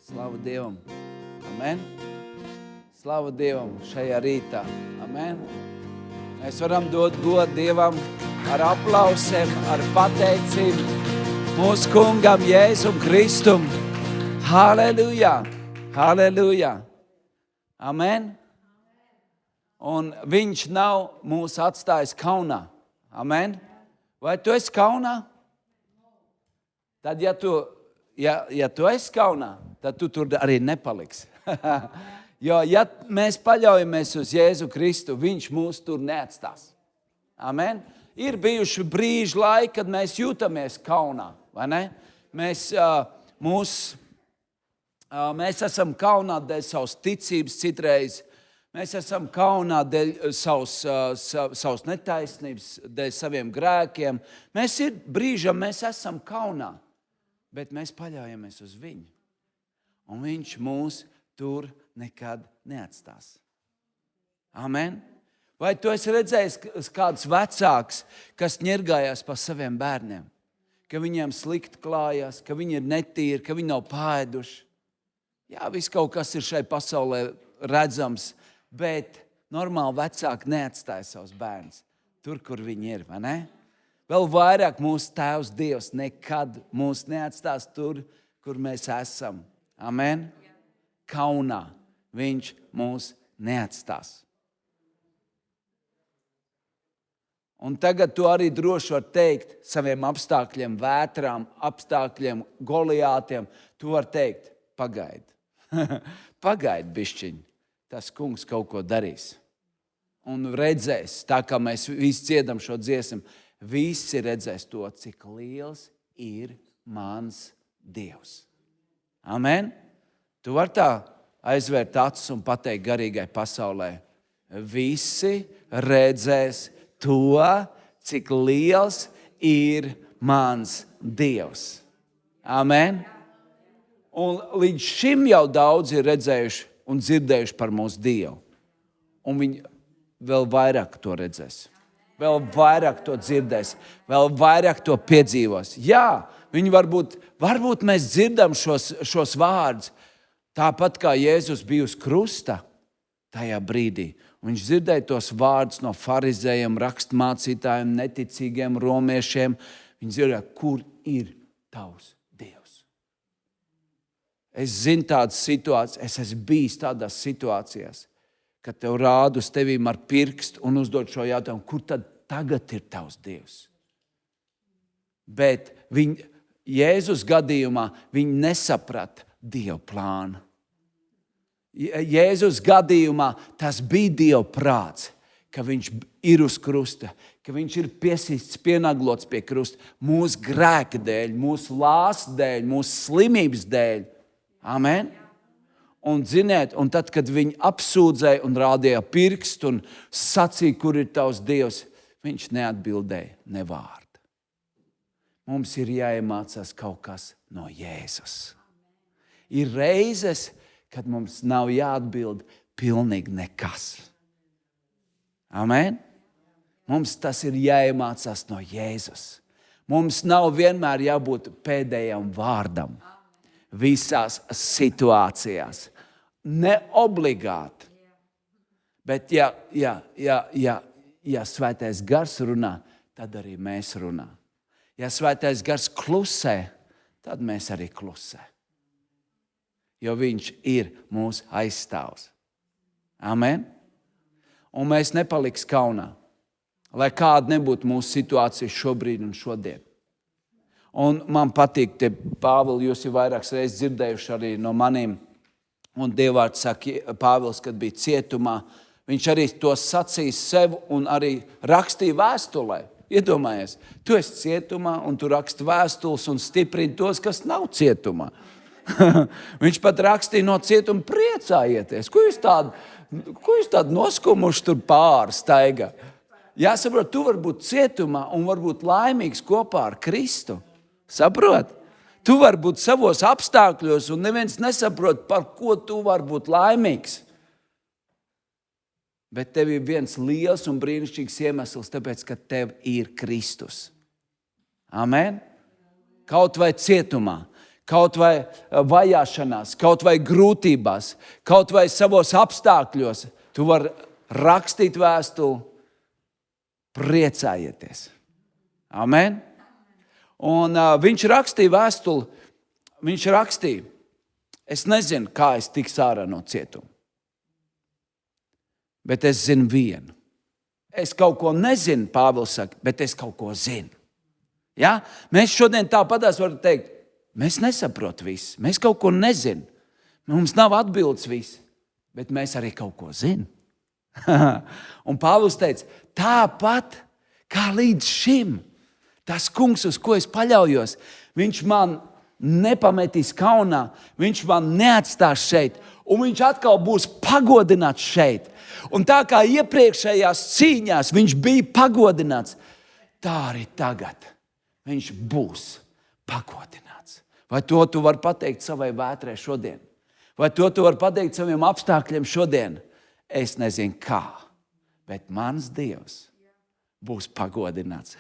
Slavu Dievam. Amen. Slavu Dievam šajā rītā. Amen. Mēs varam dot godu Dievam ar aplausiem, ar pateicību mūsu kungam Jēzum Kristum. Halleluja! Halleluja! Amen. Un viņš nav mūs atstājis kaunā. Amen. Vai tu esi kaunā? Tad, ja tu esi kaunā, tad tu tur arī nepaliksi. Jo, ja mēs paļaujamies uz Jēzu Kristu, viņš mūs tur neatstās. Amen. Ir bijuši brīži laiki, kad mēs jūtamies kaunā, vai ne? Mēs esam kaunā dēļ savas ticības citreiz. Mēs esam kaunā dēļ savas netaisnības, dēļ saviem grēkiem. Mēs esam kaunā, bet mēs paļaujamies uz viņu. Un viņš mūs tur nekad neatstās. Amen. Vai tu esi redzējis kādus vecākus, kas ņirgājās par saviem bērniem? Ka viņiem slikti klājās, ka viņi ir netīri, ka viņi nav pāēduši. Jā, viss kaut kas ir šai pasaulē redzams, bet normāli vecāki neatstāja savus bērnus tur, kur viņi ir, vai ne? Vēl vairāk mūsu Tēvs Dievs nekad mūs neatstās tur, kur mēs esam. Amen? Kaunā viņš mūs neatstās. Un tagad tu arī droši var teikt saviem apstākļiem, vētrām, apstākļiem, Goliātiem, tu var teikt, pagaidi. Pagaidi bišķiņ. Tas kungs kaut ko darīs. Un redzēs, tā kā mēs visi dziedam šo dziesmu, visi redzēs to, cik liels ir mans Dievs. Amen? Tu vari tā aizvērt acis un pateikt garīgai pasaulē. Visi redzēs to, cik liels ir mans Dievs. Amen? Un līdz šim jau daudz ir redzējuši un dzirdējuši par mūsu Dievu. Un viņi vēl vairāk to redzēs. Vēl vairāk to dzirdēs. Vēl vairāk to piedzīvos. Jā, viņi varbūt mēs dzirdam šos vārdus. Tāpat kā Jēzus bija uz krusta tajā brīdī. Viņš dzirdēja tos vārdus no farizējiem, rakstmācītājiem, neticīgiem romiešiem. Viņi dzirdēja, kur ir tavs Dievs. Es zinu tādas situācijas, es esmu bijis tādās situācijās, kad tev rāda uz tevīm ar pirkstu un uzdod šo jautājumu, kur tad tagad ir tavs Dievs? Bet Jēzus gadījumā viņi nesaprata Dieva plānu. Jēzus gadījumā tas bija Dieva prāts, ka viņš ir uz krusta, ka viņš ir piesists, pienaglots pie krusta mūsu grēka dēļ, mūsu lāstu dēļ, mūsu slimības dēļ. Amen. Un ziniet, un tad, kad viņi apsūdzēja un rādīja pirkstu un sacīja, kur ir tavs Dievs, viņš neatbildēja ne vārdu. Mums ir jāiemācās kaut kas no Jēzus. Ir reizes, kad mums nav jāatbild pilnīgi nekas. Amen. Mums tas ir jāiemācās no Jēzus. Mums nav vienmēr jābūt pēdējam vārdam. Visās situācijās. Ne obligāti. Bet ja Svētais Gars runā, tad arī mēs runā. Ja Svētais Gars klusē, tad mēs arī klusē. Jo viņš ir mūsu aizstāvs. Amen. Un mēs nepaliks kaunā. Lai kāda nebūtu mūsu situācija šobrīd un šodien. Un man patīk, Pāvils, jūs jau vairākas reizes dzirdējuši arī no maniem. Un Dievvārds saka, Pāvils, kad bija cietumā, viņš arī to sacīja sev un arī rakstīja vēstulē. Iedomājies, tu esi cietumā un tu raksti vēstules un stiprini tos, kas nav cietumā. Viņš pat rakstīja no cietuma priecājieties. Ko jūs tādu noskumuši tur pārstaiga? Jāsaprot, tu vari būt cietumā un vari būt laimīgs kopā ar Kristu. Saprot? Tu vari būt savos apstākļos un neviens nesaprot, par ko tu vari būt laimīgs. Bet tev ir viens liels un brīnišķīgs iemesls, tāpēc, ka tev ir Kristus. Amen? Kaut vai cietumā, kaut vai vajāšanās, kaut vai grūtībās, kaut vai savos apstākļos, tu vari rakstīt vēstuli, priecājieties. Amen. Un viņš rakstīja vēstuli, viņš rakstīja, es nezinu, kā es tiks ārā no cietuma, bet es zinu vienu. Es kaut ko nezinu, Pāvils saka, bet es kaut ko zinu. Ja? Mēs šodien tāpatās varam teikt, mēs nesaprotam visu, mēs kaut ko nezinām, mums nav atbildes viss, bet mēs arī kaut ko zinām. Un Pāvils teica, tāpat kā līdz šim, tas kungs, uz ko es paļaujos, viņš man nepametīs kaunā, viņš man neatstās šeit, un viņš atkal būs pagodināts šeit. Un tā kā iepriekšējās cīņās viņš bija pagodināts, tā arī tagad viņš būs pagodināts. Vai to tu vari pateikt savai vētrai šodien? Vai to tu vari pateikt saviem apstākļiem šodien? Es nezinu kā, bet mans Dievs būs pagodināts.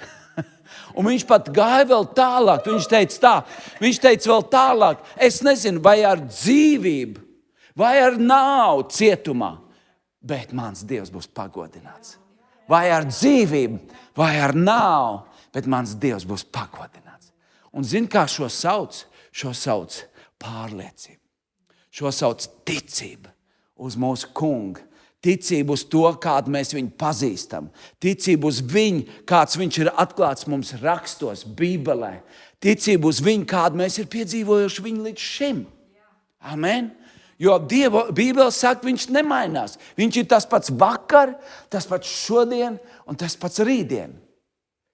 Un viņš pat gāja vēl tālāk. Viņš teica vēl tālāk, es nezinu, vai ar dzīvību, vai ar naudu cietumā, bet mans Dievs būs pagodināts. Vai ar dzīvību, vai ar naudu, bet mans Dievs būs pagodināts. Un zini, kā šo sauc? Šo sauc pārliecību. Šo sauc ticība uz mūsu kungu. Ticību uz to, kādu mēs viņu pazīstam. Ticību uz viņu, kāds viņš ir atklāts mums rakstos, Bībelē. Ticību uz viņu, kādu mēs ir piedzīvojuši viņu līdz šim. Amen. Jo Bībele saka, viņš nemainās. Viņš ir tas pats vakar, tas pats šodien un tas pats rītdien.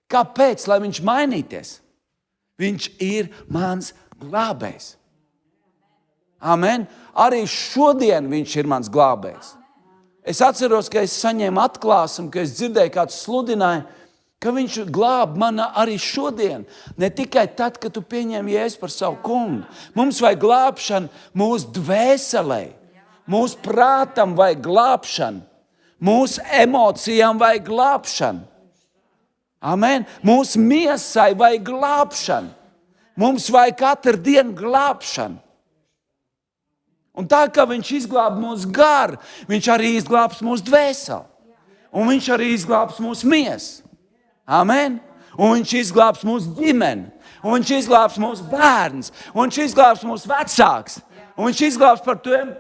Kāpēc, lai viņš mainīties? Viņš ir mans glābējs. Amen. Arī šodien viņš ir mans glābējs. Es atceros, ka es saņēmu atklāsmi, ka es dzirdēju, kāds sludināja, ka viņš glāb mani arī šodien. Ne tikai tad, kad tu pieņem Jēzu par savu kungu. Mums vajag glābšanu mūsu dvēselē, mūsu prātam vajag glābšanu, mūsu emocijām vajag glābšanu. Amen. Mūsu miesai vajag glābšanu. Mums vajag katru dienu glābšanu. Un tā kā viņš izglāb mūsu garu, viņš arī izglābs mūsu dvēseli. Un viņš arī izglābs mūsu miesu. Amen. Un viņš izglābs mūsu ģimeni. Un viņš izglābs mūsu bērns. Un viņš izglābs mūsu vecāks. Un viņš izglābs par tiem,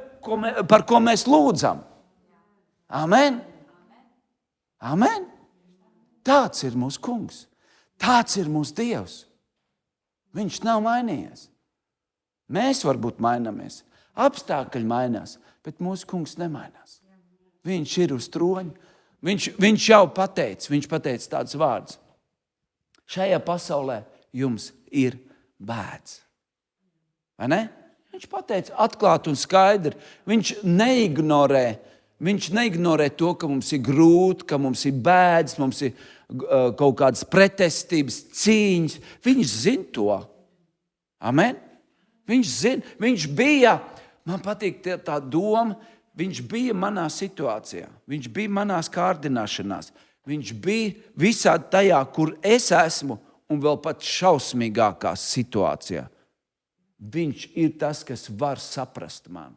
par ko mēs lūdzam. Amen. Amen. Tāds ir mūsu kungs. Tāds ir mūsu Dievs. Viņš nav mainījies. Mēs varbūt mainamies. Apstākļi mainās, bet mūsu kungs nemainās. Viņš ir uz troņa. Viņš jau pateica tādus vārdus. Šajā pasaulē jums ir bēds. Vai ne? Viņš pateica atklāti un skaidri. Viņš neignorē to, ka mums ir grūti, ka mums ir bēdas, mums ir kaut kādas pretestības, cīņas. Viņš zina to. Amen? Viņš zina. Viņš bija... Man patīk tā doma, viņš bija manā situācijā, viņš bija manās kārdināšanās, viņš bija visā tajā, kur es esmu, un vēl pat šausmīgākā situācijā. Viņš ir tas, kas var saprast mani.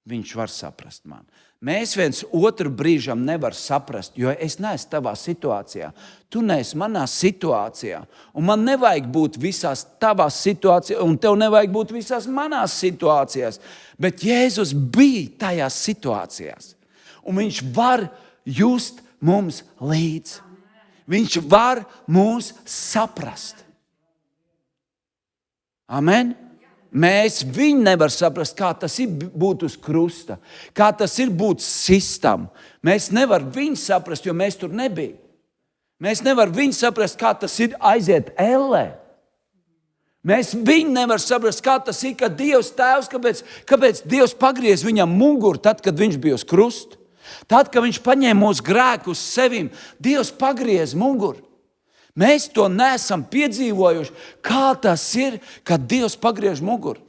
Viņš var saprast mani. Mēs viens otru brīžam nevar saprast, jo es neesmu tavā situācijā. Tu neesi manā situācijā. Un man nevajag būt visās tavās situācijās, un tev nevajag būt visās manās situācijās. Bet Jēzus bija tajās situācijās. Un viņš var just mums līdzi. Viņš var mūs saprast. Amen. Mēs viņu nevar saprast, kā tas ir būt uz krusta, kā tas ir būt sistam. Mēs nevar viņu saprast, jo mēs tur nebija. Mēs nevar viņu saprast, kā tas ir aiziet ellē. Mēs viņu nevar saprast, kā tas ir, ka Dievs tēvs, kāpēc Dievs pagriez viņam muguru tad, kad viņš bija uz krusta. Tad, kad viņš paņēma mūsu grēku uz sevim, Dievs pagriez muguru. Mēs to neesam piedzīvojuši, kā tas ir, kad Dievs pagriež muguru.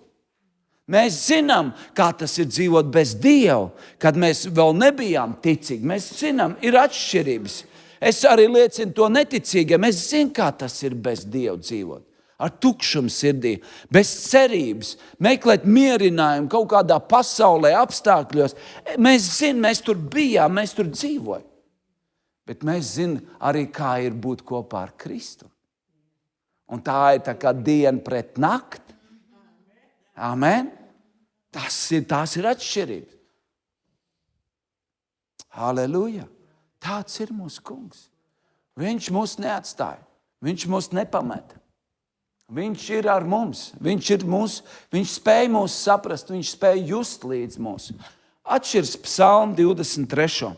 Mēs zinām, kā tas ir dzīvot bez Dieva, kad mēs vēl nebijām ticīgi. Mēs zinām, ir atšķirības. Es arī liecinu to neticīgiem. Es zinu, kā tas ir bez Dieva dzīvot. ar tukšumu sirdī, bez cerības, meklēt mierinājumu kaut kādā pasaulē, apstākļos. Mēs zinām, mēs tur bijām, mēs tur dzīvojam. Bet mēs zinām arī, kā ir būt kopā ar Kristu. Un tā ir tā kā diena pret nakti. Amen. Tās ir atšķirības. Halleluja. Tāds ir mūsu kungs. Viņš mūs neatstāja. Viņš mūs nepameta. Viņš ir ar mums. Viņš spēj mūs saprast. Viņš spēj just līdz mūs. Atšķirs Psalmu 23.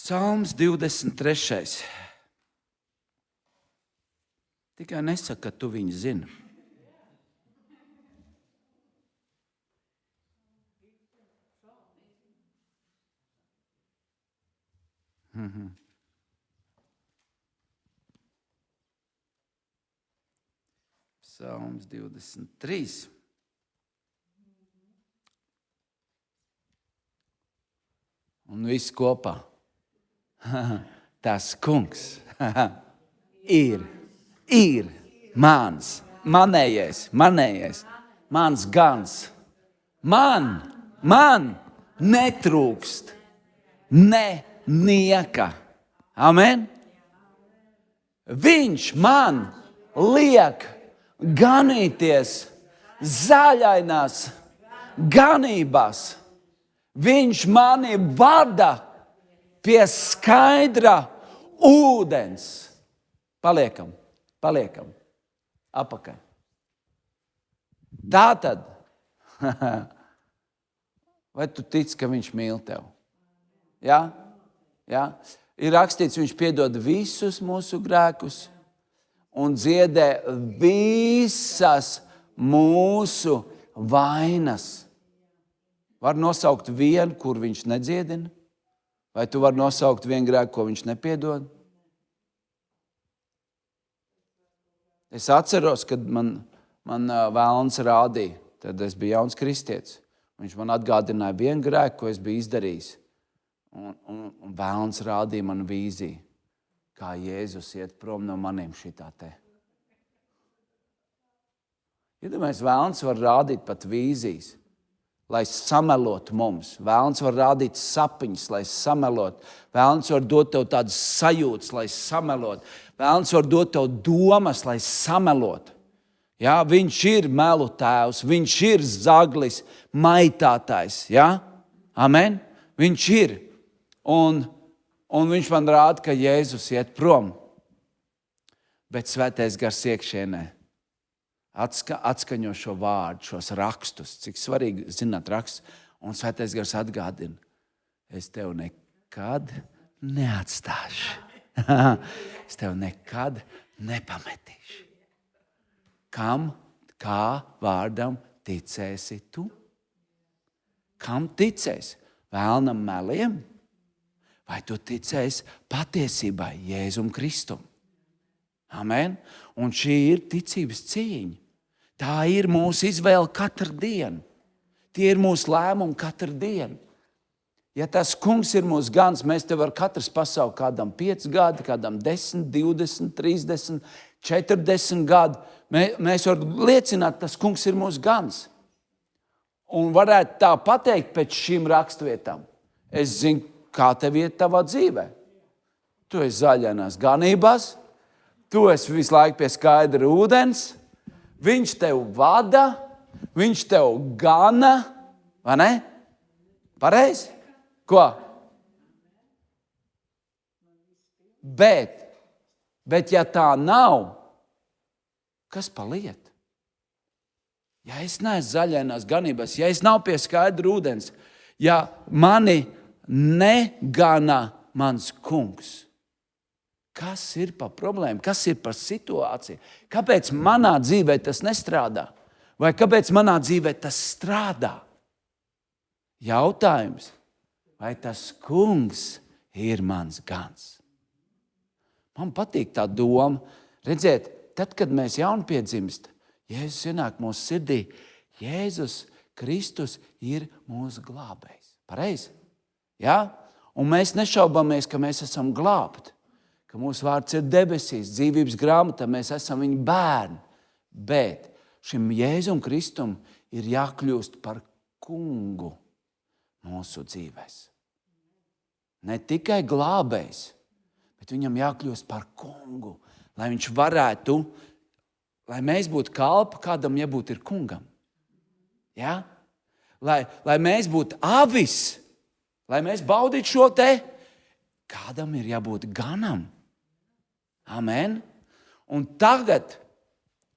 Psalms 23. Tikai nesaka, ka tu viņu zini. Psalms 23. Un viss kopā. Tas kungs ir manējais, mans gans. Man netrūkst nieka. Amen. Viņš man liek ganīties zaļainās ganībās. Viņš mani vada pie skaidra ūdens. Paliekam apakaļ. Tātad, vai tu tici, ka viņš mīl tevi? Jā? Ir rakstīts, viņš piedod visus mūsu grēkus un dziedē visas mūsu vainas. Var nosaukt vienu, kur viņš nedziedina? Vai tu vari nosaukt vienu grēku, ko viņš nepiedod? Es atceros, kad man vēlns rādīja, tad es biju jauns kristietis. Viņš man atgādināja vienu grēku, ko es biju izdarījis. Un vēlns rādīja man vīziju, kā Jēzus iet prom no maniem šitā te. Iedomājies, vēlns var rādīt pat vīzijas, lai samelot mums. Vēlns var rādīt sapņus, lai samelot. Vēlns var dot tev tādas sajūtas, lai samelot. Vēlns var dot tev domas, lai samelot. Ja? Viņš ir melu tēvs, viņš ir zaglis, maitātājs. Ja? Amen? Viņš ir. Un viņš man rāda, ka Jēzus iet prom. Bet Svētais Gars iekšienē atskaņo šo vārdu, šos rakstus. Cik svarīgi zināt rakstus. Un Svētais Gars atgādina, es tev nekad neatstāšu. Es tev nekad nepametīšu. Kam, kā vārdam ticēsi tu? Kam ticēsi? Vēlnam meliem? Vai tu ticēsi patiesībai Jēzum Kristum? Amen. Un šī ir ticības cīņa. Tā ir mūsu izvēle katru dienu. Tie ir mūsu lēmumi katru dienu. Ja tas kungs ir mūsu gans, mēs te varam katrs pasaukt kādam 5 gadi, kādam 10, 20, 30, 40 gadi. Mēs varam liecināt, tas kungs ir mūsu gans. Un varētu tā pateikt pēc šīm rakstvietām. Es zinu, kā tev iet tavā dzīvē. Tu esi zaļainās ganībās, tu esi visu laiku pie skaidra ūdens, viņš tev vada, viņš tev gana, vai ne? Pareizi? Ko? Bet ja tā nav, kas paliet? Ja es neesmu zaļainās ganībās, ja es nav pie skaidra ūdens, ja mani negana mans kungs, kas ir par problēmu? Kas ir par situāciju? Kāpēc manā dzīvē tas nestrādā? Vai kāpēc manā dzīvē tas strādā? Jautājums, vai tas kungs ir mans gans? Man patīk tā doma. Redziet, tad, kad mēs jaunpiedzimst, Jēzus ienāk mūsu sirdī, Jēzus Kristus ir mūsu glābējs. Pareizi? Ja? Un mēs nešaubamies, ka mēs esam glābti, ka mūsu vārds ir debesīs, dzīvības grāmatā, mēs esam viņa bērni. Bet šim Jēzum Kristum ir jākļūst par kungu mūsu dzīvēs. Ne tikai glābējs, bet viņam jākļūst par kungu, lai viņš varētu, lai mēs būtu kalpi, kādam jābūt ir kungam. Ja? Lai mēs būtu avis, lai mēs baudītu šo te, kādam ir jābūt ganam. Amen. Un tagad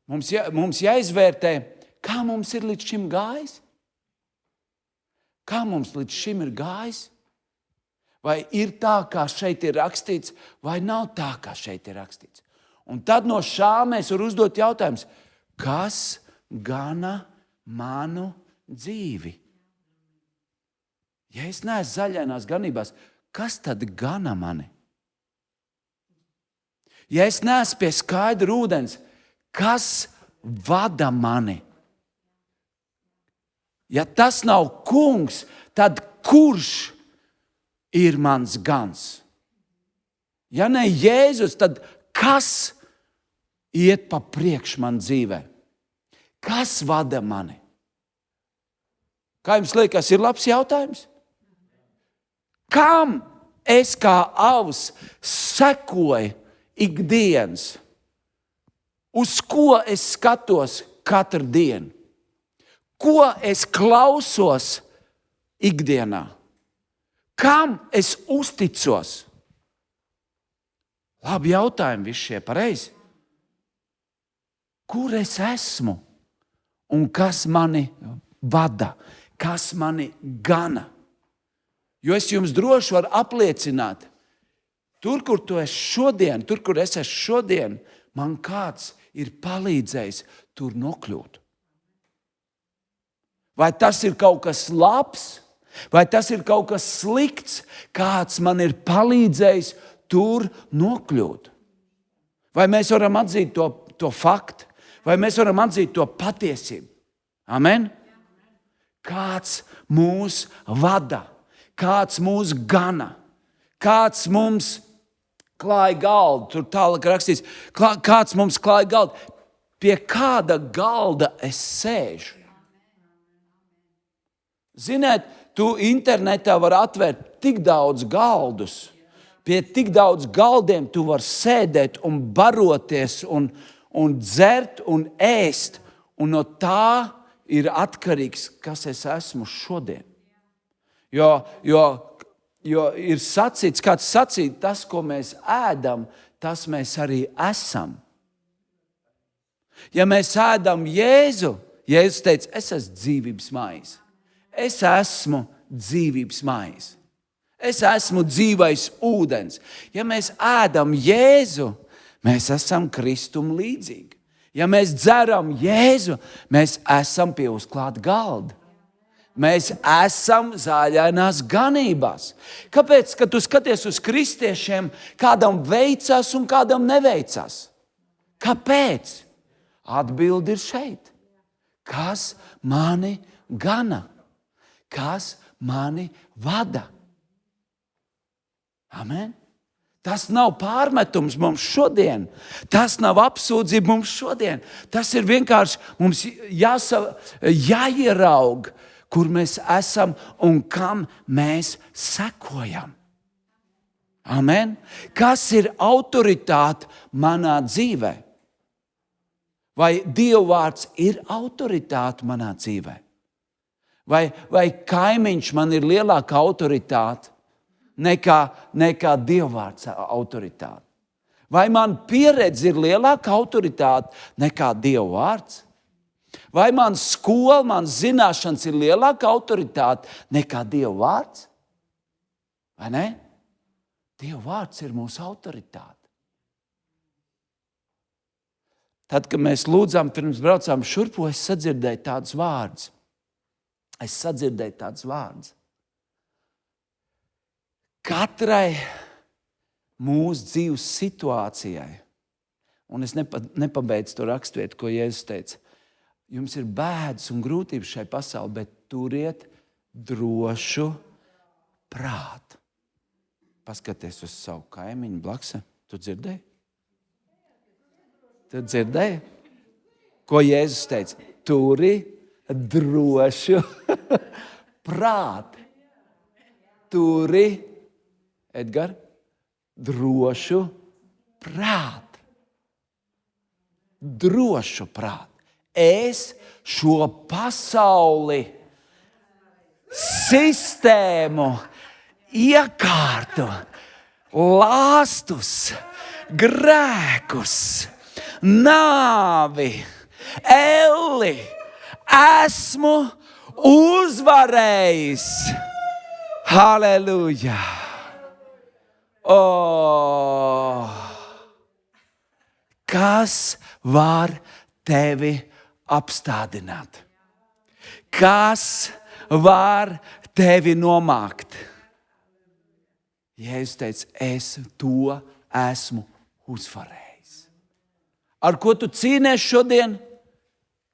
mums jāizvērtē, kā mums ir līdz šim gājis. Kā mums līdz šim ir gājis? Vai ir tā, kā šeit ir rakstīts, vai nav tā, kā šeit ir rakstīts? Un tad no šā mēs varam uzdot jautājumus, kas gana manu dzīvi? Ja es neesmu zaļainās ganībās, kas tad gana mani? Ja es neesmu pie skaidra ūdens, kas vada mani? Ja tas nav kungs, tad kurš ir mans gans? Ja ne Jēzus, tad kas iet pa priekš man dzīvē? Kas vada mani? Kā jums liekas, ir labs jautājums? Kam es kā avs sekoju ikdienas? Uz ko es skatos katru dienu? Ko es klausos ikdienā? Kam es uzticos? Labi jautājumi visi šie pareizi. Kur es esmu un kas mani vada, kas mani gana? Jo es jums droši varu apliecināt, tur, kur tu esi šodien, tur, kur es esmu šodien, man kāds ir palīdzējis tur nokļūt. Vai tas ir kaut kas labs, vai tas ir kaut kas slikts, kāds man ir palīdzējis tur nokļūt? Vai mēs varam atzīt to faktu, vai mēs varam atzīt to patiesību? Amen? Kāds mūs vada, kāds mūs gana, kāds mums klāja galdu, tur tālāk rakstīts, kāds mums klāja galdu, pie kāda galda es sēžu. Ziniet, tu internetā var atvērt tik daudz galdus, pie tik daudz galdiem tu var sēdēt un baroties un dzert un ēst, un no tā ir atkarīgs, kas es esmu šodien. Jo ir sacīts, kāds sacīt, tas, ko mēs ēdam, tas mēs arī esam. Ja mēs ēdam Jēzu, Jēzus teica, es esmu dzīvības maize. Es esmu dzīvības maize. Es esmu dzīvais ūdens. Ja mēs ēdam Jēzu, mēs esam Kristum līdzīgi. Ja mēs dzeram Jēzu, mēs esam pie uzklāta galda. Mēs esam zaļainās ganībās. Kāpēc, kad tu skaties uz kristiešiem, kādam veicās un kādam neveicās? Kāpēc? Atbilde ir šeit. Kas mani gana? Kas mani vada? Amen. Tas nav pārmetums mums šodien. Tas nav apsūdzība mums šodien. Tas ir vienkārši mums jāieraug, kur mēs esam un kam mēs sekojam. Amen. Kas ir autoritāte manā dzīvē? Vai Dieva vārds ir autoritāte manā dzīvē? Vai kaimiņš man ir lielāka autoritāte nekā Dieva vārds autoritāte? Vai man pieredze ir lielāka autoritāte nekā Dieva vārds? Vai man skola, man zināšanas ir lielāka autoritāte nekā Dieva vārds? Vai ne? Dieva vārds ir mūsu autoritāte. Tad, kad mēs lūdzām, pirms braucām šurpu, es sadzirdēju tādus vārdus. Katrai mūsu dzīves situācijai, un es nepabeidzu to raksturvietu, ko Jēzus teica, jums ir bēdas un grūtības šai pasaulē, bet turiet drošu prātu. Paskaties uz savu kaimiņu blaksē. Tu dzirdēji? Tu dzirdēji? Ko Jēzus teica? Turi drošu prāti. Turi, Edgar, drošu prāti. Drošu prāti. Es šo pasauli, sistēmu, iekārtu, lāstus, grēkus, nāvi, elli esmu uzvarējis. Halleluja! Kas var tevi apstādināt? Kas var tevi nomākt? Jēzus teica, es to esmu uzvarējis. Ar ko tu cīnies šodien?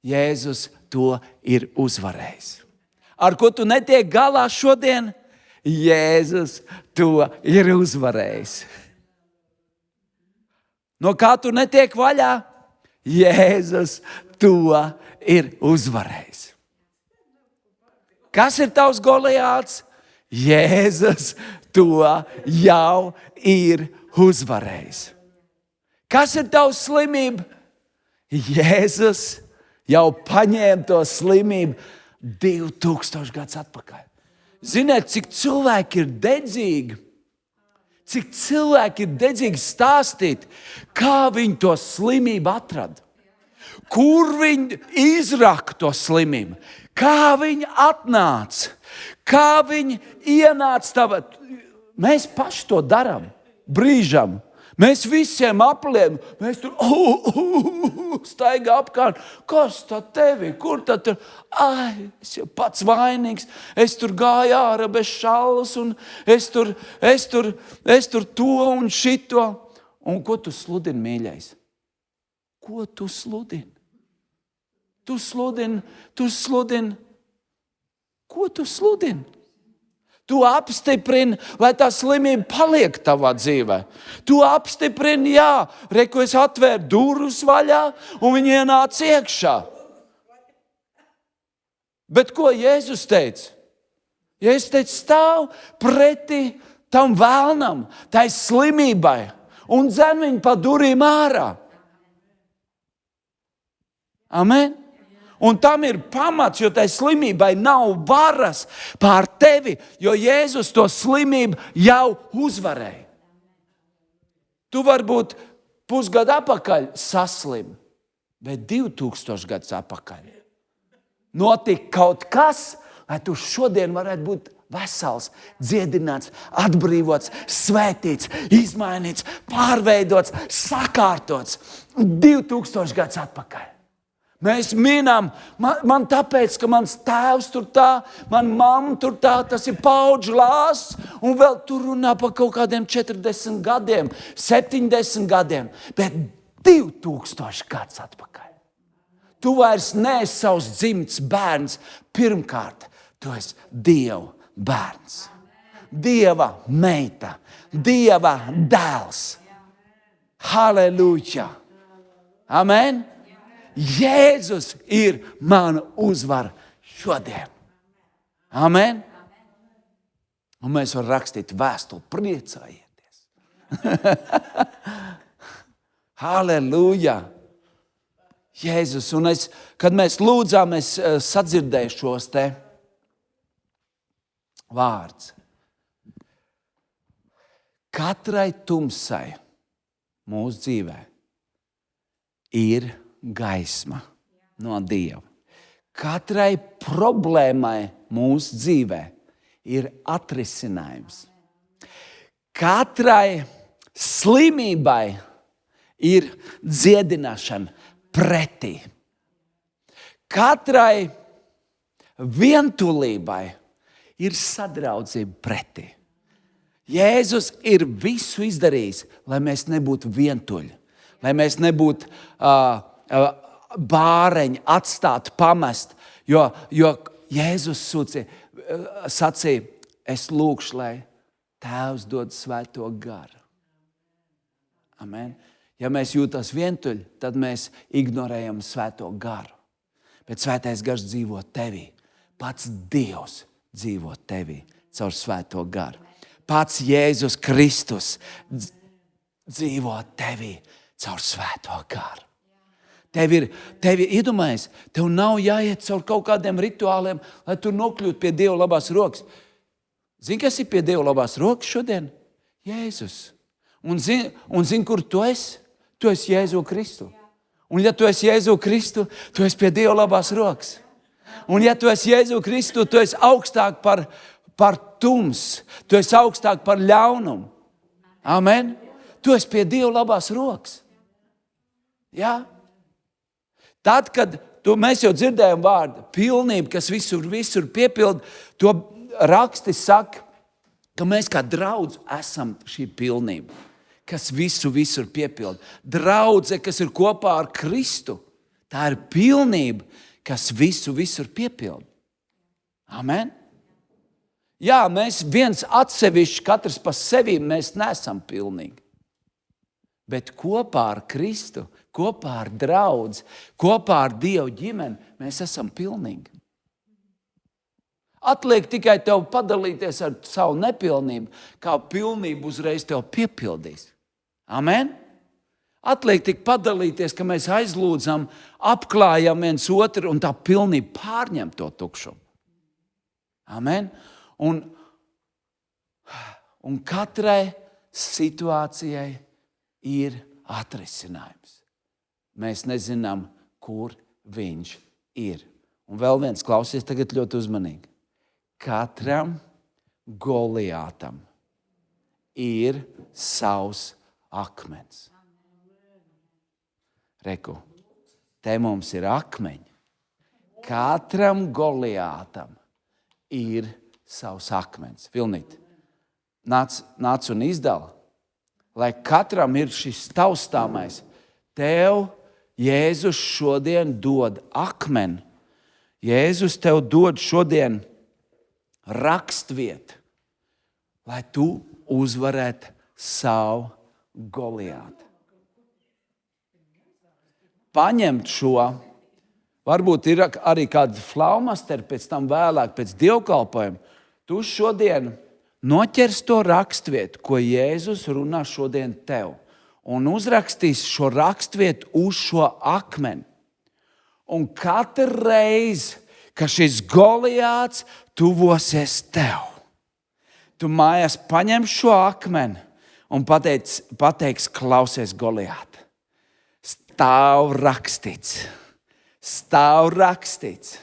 Jēzus to ir uzvarējis. Ar ko tu netiek galā šodien? Jēzus to ir uzvarējis. No kā tu netiek vaļā? Jēzus to ir uzvarējis. Kas ir tavs Goliāts? Jēzus to jau ir uzvarējis. Kas ir tavs slimība? Jēzus jau paņēma to slimību 2000 gadus atpakaļ. Ziniet, cik cilvēki ir dedzīgi? Cik cilvēki ir dedzīgi stāstīt, kā viņi to slimību atrada? Kur viņi izraka to slimību? Kā viņi atnāca? Kā viņi ienāca tavā? Mēs paši to darām brīžam. Mēs visiem apliem, mēs tur staigā apkārt. Kas tad tevi? Kur tad tur? Ai, es jau pats vainīgs. Es tur gāju ārā bez šallas un es tur to un šito. Un ko tu sludini, mīļais? Ko tu sludini? Tu sludini. Ko tu sludini? Tu apstiprini, lai tā slimība paliek tavā dzīvē. Tu apstiprini, jā, reku es atvēru durvis vaļā un viņi ienāca iekšā. Bet ko Jēzus teica? Jēzus teica, stāv pretī tam vēlnam, tai slimībai un dzen viņu pa durvīm ārā. Amen. Un tam ir pamats, jo tai slimībai nav varas pār tevi, jo Jēzus to slimību jau uzvarēja. Tu varbūt pusgadu atpakaļ saslim, bet 2000 gadus atpakaļ notika kaut kas, lai tu šodien varētu būt vesels, dziedināts, atbrīvots, svētīts, izmainīts, pārveidots, sakārtots 2000 gadus atpakaļ. Mēs minam, man tāpēc, ka mans tēvs tur tā, man mamma tur tā, tas ir paudžu lāsts, un vēl tur runā par kaut kādiem 40 gadiem, 70 gadiem, bet 2000 gadus atpakaļ. Tu vairs neesi savs dzimts bērns, pirmkārt, tu esi Dieva bērns, Dieva meita, Dieva dēls. Halleluja! Amen! Jēzus ir mana uzvara šodien. Amen. Un mēs varam rakstīt vēstuli, priecājieties. Halleluja. Jēzus, un kad mēs lūdzām, es sadzirdēju šos te vārds. Katrai tumsai mūsu dzīvē ir gaisma no Dieva. Katrai problēmai mūsu dzīvē ir atrisinājums. Katrai slimībai ir dziedināšana pretī. Katrai vientulībai ir sadraudzība pretī. Jēzus ir visu izdarījis, lai mēs nebūtu vientuļi, lai mēs nebūtu bāreņi, atstāt, pamest, jo Jēzus sacīja, es lūkšu, lai Tēvs dod svēto garu. Amen. Ja mēs jūtas vientuļi, tad mēs ignorējam svēto garu. Bet svētais gars dzīvo tevī. Pats Dievs dzīvo tevī caur svēto garu. Pats Jēzus Kristus dzīvo tevī caur svēto garu. Tev iedomājies, tev nav jāiet caur kaut kādiem rituāliem, lai tu nokļūtu pie Dieva labās rokas. Zini, kas ir pie Dieva labās rokas šodien? Jēzus. Un zini, kur tu esi? Tu esi Jēzu Kristu. Un ja tu esi Jēzu Kristu, tu esi pie Dieva labās rokas. Un ja tu esi Jēzu Kristu, tu esi augstāk par tums. Tu esi augstāk par ļaunumu. Amen. Tu esi pie Dieva labās rokas. Jā. Tad, kad mēs jau dzirdējam vārdu pilnība, kas visur piepilda, to raksti saka, ka mēs kā draudz esam šī pilnība, kas visur piepilda. Draudze, kas ir kopā ar Kristu, tā ir pilnība, kas visur piepilda. Amen. Jā, mēs viens atsevišķi, katrs pa sevi, mēs neesam pilnīgi. Bet kopā ar Kristu, kopā ar draudzi, kopā ar Dievu ģimeni, mēs esam pilnīgi. Atliek tikai tev padalīties ar savu nepilnību, kā pilnību uzreiz tev piepildīs. Amen? Atliek tik padalīties, ka mēs aizlūdzam, apklājam viens otru un tā pilnība pārņem to tukšumu. Amen? Un katrai situācijai ir atrisinājums. Mēs nezinām, kur viņš ir. Un vēl viens, klausies tagad ļoti uzmanīgi. Katram Goliātam ir savs akmens. Reku, te mums ir akmeņi. Katram Goliātam ir savs akmens. Vilnīt, nāc un izdala, lai katram ir šis taustāmais. Tev Jēzus šodien dod akmeni. Jēzus tev dod šodien rakstvietu, lai tu uzvarētu savu Goliātu. Paņemt šo, varbūt ir arī kādi flaumasteri pēc tam vēlāk, pēc dievkalpojuma. Tu šodien noķers to rakstvietu, ko Jēzus runā šodien tev, un uzrakstīs šo rakstvietu uz šo akmeni. Un katru reizi, ka šis Goliāts tuvosies tev, tu mājās paņem šo akmeni un pateiks, klausies Goliāta. Stāv rakstīts.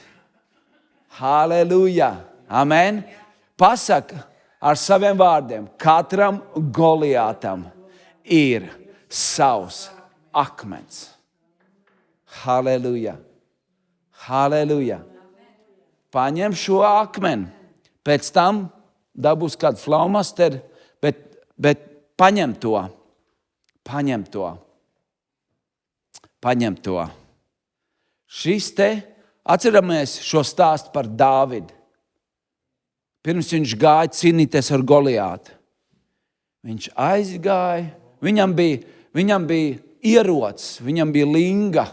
Halleluja. Amen. Pasaka ar saviem vārdiem, katram Goliātam ir savs akmens. Halleluja. Halleluja. Paņem šo akmeni, pēc tam dabūs kādu flaumasteri, bet paņem to. Šis te, atceramies šo stāstu par Dāvidu. Pirms viņš gāja cīnīties ar Goliātu. Viņš aizgāja, viņam bija ierocis, viņam bija linga.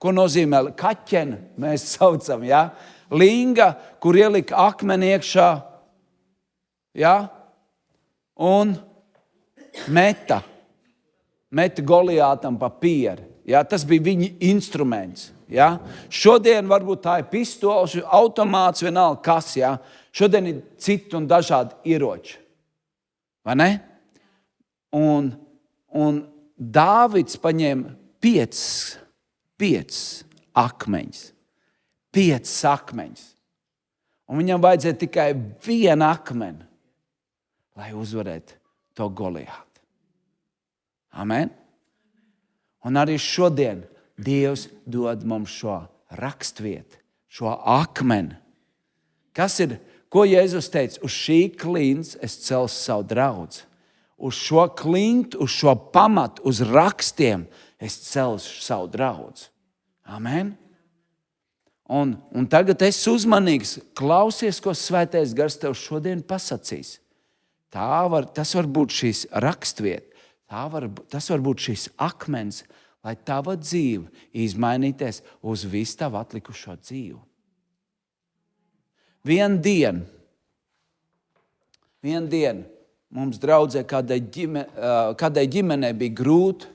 Ko nozīmē kaķeni, mēs saucam, ja? Linga, kur ielika akmeni iekšā, ja? Un meta Goliātam pa pieri. Ja? Tas bija viņa instruments. Ja? Šodien varbūt tā ir pistols, automāts, vienalga kas. Ja? Šodien ir citi un dažādi ieroči. Vai ne? Un Dāvids paņēma 5 akmeņus. 5 akmeņus. Un viņam vajadzēja tikai 1 akmeni, lai uzvarētu to Goliātu. Amen. Un arī šodien Dievs dod mums šo rakstvietu, šo akmeni. Ko Jēzus teica? Uz šī klints es celšu savu draudzi. Uz šo klintu, uz šo pamatu, uz rakstiem es celšu savu draudzi. Amen. Un tagad esi uzmanīgs, klausies, ko Svētais Gars tev šodien pasacīs. Tas var būt šīs rakstvieta, tas var būt šīs akmens, lai tava dzīve izmainīties uz visu tavu atlikušo dzīvi. Vienu dienu mums draudzē kādai ģimenei bija grūti,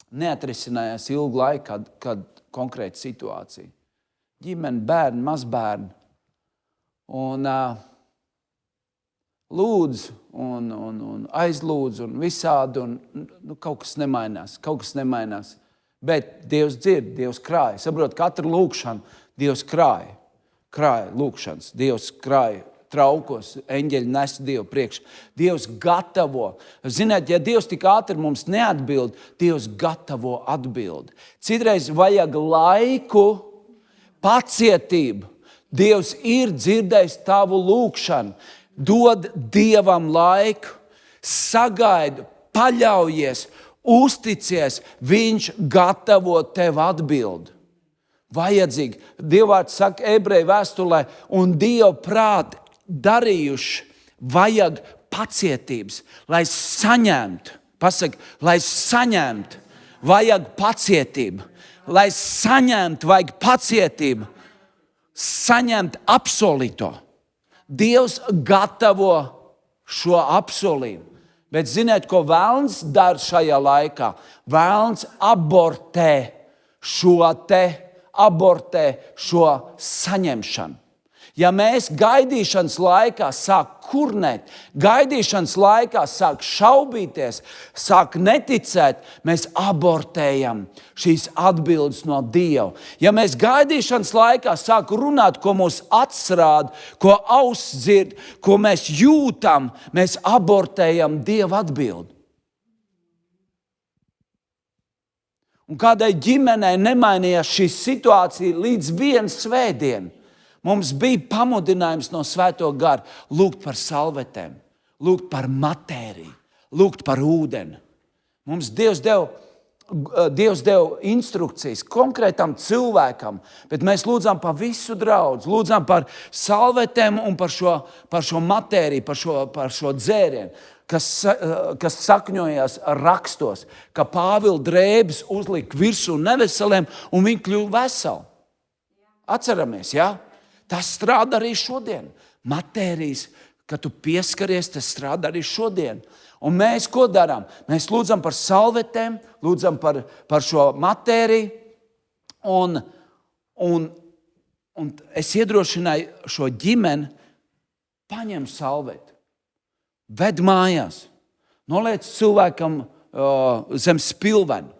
neatrisinājās ilgu laiku, kad konkrēta situācija. Ģimene, bērni, mazbērni. Un lūdzu un aizlūdzu un visādi, un kaut kas nemainās. Bet Dievs dzird, Dievs krāja. Saprot, katru lūkšanu Dievs krāja lūkšanas, Dievs krāja traukos, eņģeļi nes Dievu priekš. Dievs gatavo. Ziniet, ja Dievs tik ātri mums neatbild, Dievs gatavo atbildi. Citreiz vajag laiku, pacietību. Dievs ir dzirdējis tavu lūkšanu. Dod Dievam laiku, sagaidi, paļaujies, uzticies, viņš gatavo tev atbildi. Vajadzīgi. Dievvvārds saka ebreju vēstulē, un Dieva prāti darījuši, vajag pacietības, lai saņemtu. Pasaka, lai saņemtu, vajag pacietību. Lai saņemtu, vajag pacietību. Saņemt apsolīto. Dievs gatavo šo apsolījumu. Bet ziniet, ko vēlns dara šajā laikā? Vēlns abortē šo saņemšanu. Ja mēs gaidīšanas laikā sāk kurnēt, gaidīšanas laikā sāk šaubīties, sāk neticēt, mēs abortējam šīs atbildes no Dieva. Ja mēs gaidīšanas laikā sāk runāt, ko mūs atsrāda, ko auss dzird, ko mēs jūtam, mēs abortējam Dieva atbildi. Un kādai ģimenei nemainījās šī situācija līdz vienu svētdienu. Mums bija pamudinājums no Svēto Garu lūgt par salvetēm, lūgt par matēriju, lūgt par ūdeni. Mums Dievs deva instrukcijas konkrētam cilvēkam, bet mēs lūdzām par visu draudzi, lūdzām par salvetēm un par šo matēriju, par šo dzērienu, kas sakņojās rakstos, ka Pāvila drēbes uzlika virsū neveseliem un viņi kļuva veseli. Atceramies, jā? Tas strādā arī šodien. Matērijas, kad tu pieskaries, tas strādā arī šodien. Un mēs ko darām? Mēs lūdzam par salvetēm, lūdzam par šo matēriju. Un es iedrošināju šo ģimeni, paņem salveti, ved mājās, noliec cilvēkam zem spilvenu,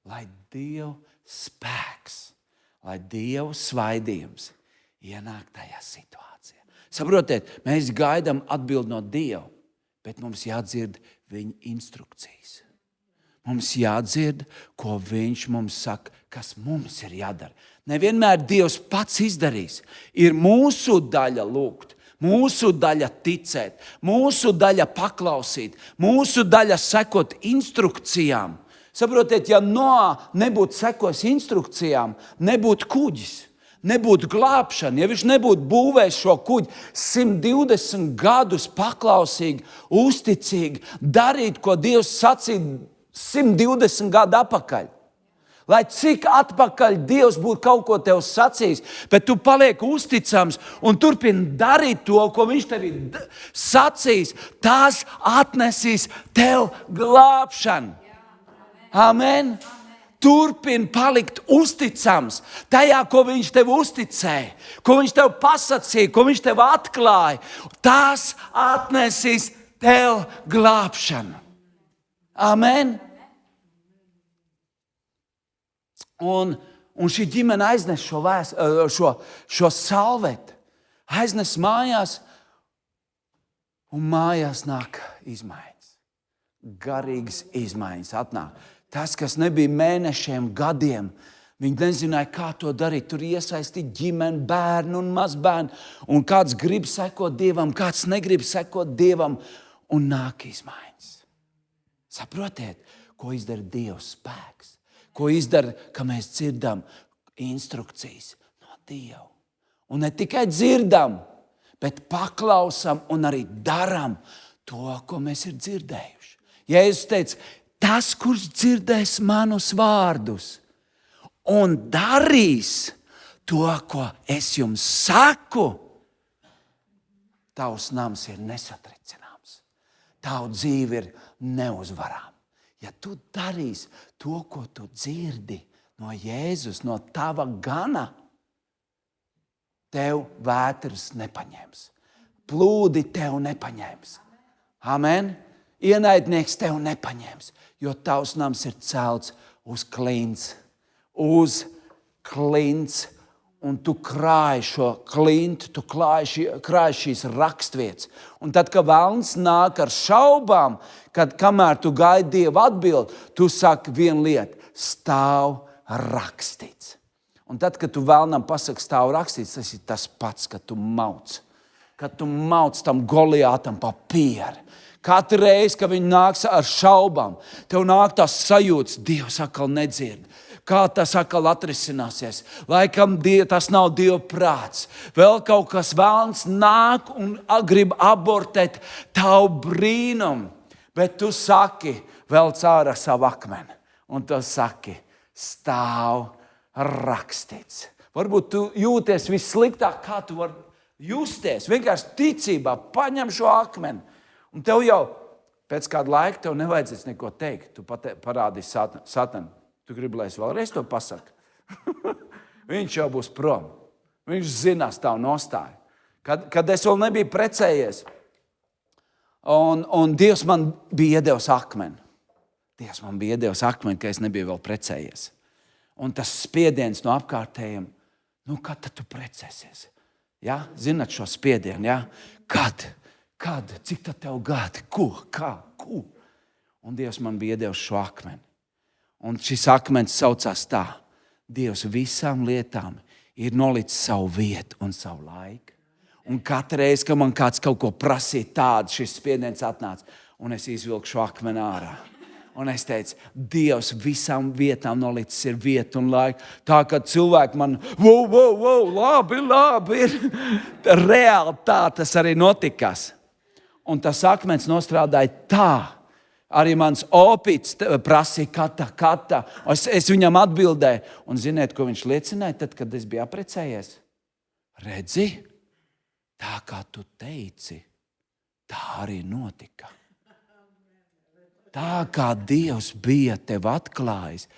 lai Dieva spēks, lai Dieva svaidījums ienāk tajā situācijā. Saprotiet, mēs gaidām atbildi no Dieva, bet mums jādzird viņa instrukcijas. Mums jādzird, ko viņš mums saka, kas mums ir jādara. Nevienmēr Dievs pats izdarīs. Ir mūsu daļa lūgt, mūsu daļa ticēt, mūsu daļa paklausīt, mūsu daļa sekot instrukcijām. Saprotiet, ja Noā nebūtu sekojis instrukcijām, nebūtu kuģis. Nebūtu glābšana, ja viņš nebūtu būvējis šo kuģi 120 gadus paklausīgi, uzticīgi, darīt, ko Dievs sacīja 120 gadu atpakaļ. Lai cik atpakaļ Dievs būtu kaut ko tev sacījis, bet tu paliek uzticams un turpini darīt to, ko viņš tev ir sacījis, tās atnesīs tev glābšanu. Amen. Turpini palikt uzticams tajā, ko viņš tev uzticēja, ko viņš tev pasacīja, ko viņš tev atklāja. Tās atnesīs tev glābšanu. Amen. Un šī ģimene aiznes šo salveti, aiznes mājās, un mājās nāk izmaiņas. Garīgas izmaiņas atnāk. Tas, kas nebija mēnešiem, gadiem, viņi nezināja, kā to darīt. Tur iesaistīt ģimeni, bērnu un mazbērnu. Un kāds grib sekot Dievam, kāds negrib sekot Dievam. Un nāk izmaiņas. Saprotiet, ko izdara Dieva spēks. Ko izdara, ka mēs dzirdam instrukcijas no Dieva. Un ne tikai dzirdam, bet paklausam un arī daram to, ko mēs ir dzirdējuši. Jēzus teica, tas, kurš dzirdēs manus vārdus un darīs to, ko es jums saku, tavs nams ir nesatricināms. Tavu dzīve ir neuzvarām. Ja tu darīsi to, ko tu dzirdi no Jēzus, no tava gana, tev vētras nepaņems. Plūdi tev nepaņems. Amen. Ienaidnieks tev nepaņems, jo tavs nams ir celts uz klints. Uz klints. Un tu krāji šo klintu, tu krāji šīs rakstvietas. Un tad, kad velns nāk ar šaubām, kamēr tu gaidi Dievu atbildi, tu saki vienu lietu, stāv rakstīts. Un tad, kad tu vēlnam pasaki stāv rakstīts, tas ir tas pats, kad tu mauc. Kad tu mauc tam Goliātam pa pieri. Katru reizi, kad viņi nāks ar šaubām, tev nāk tās sajūtas, Dievs atkal nedzird. Kā tas atkal atrisināsies? Laikam tas nav Dieva prāts. Vēl kaut kas vēlns nāk un grib abortēt tavu brīnumu. Bet tu saki, velc ārā savu akmeni. Un tu saki, stāv rakstīts. Varbūt tu jūties vissliktāk, kā tu vari justies. Vienkārši ticībā paņem šo akmeni. Un tev jau pēc kāda laika tev nevajadzēs neko teikt. Tu parādīsi Satanu. Tu gribi, lai es vēlreiz to pasaku? Viņš jau būs prom. Viņš zinās tavu nostāju. Kad es vēl nebiju precējies, un Dievs man bija iedevis akmeni. Dievs man bija iedevis akmeni, ka es nebiju vēl precējies. Un tas spiediens no apkārtējiem, kad tad tu precēsies? Ja? Zināt šo spiedienu, ja? Kad? Cik tad tev gadi? Ko? Un Dievs man bija iedevis šo akmeni. Un šis akmens saucās tā. Dievs visām lietām ir nolicis savu vietu un savu laiku. Un katru reizi, kad man kāds kaut ko prasīja tādu, šis spiediens atnāca. Un es izvilku šo akmeni ārā. Un es teicu, Dievs visām vietām nolicis ir vieta un laika. Tā, ka cilvēki man, labi, ir reāli tā tas arī notikās. Un tas akmens nostrādāja tā. Arī mans opīts prasīja kata. Es viņam atbildēju. Un ziniet, ko viņš liecināja tad, kad es biju apprecējies? Redzi, tā kā tu teici, tā arī notika. Tā kā Dievs bija tev atklājis,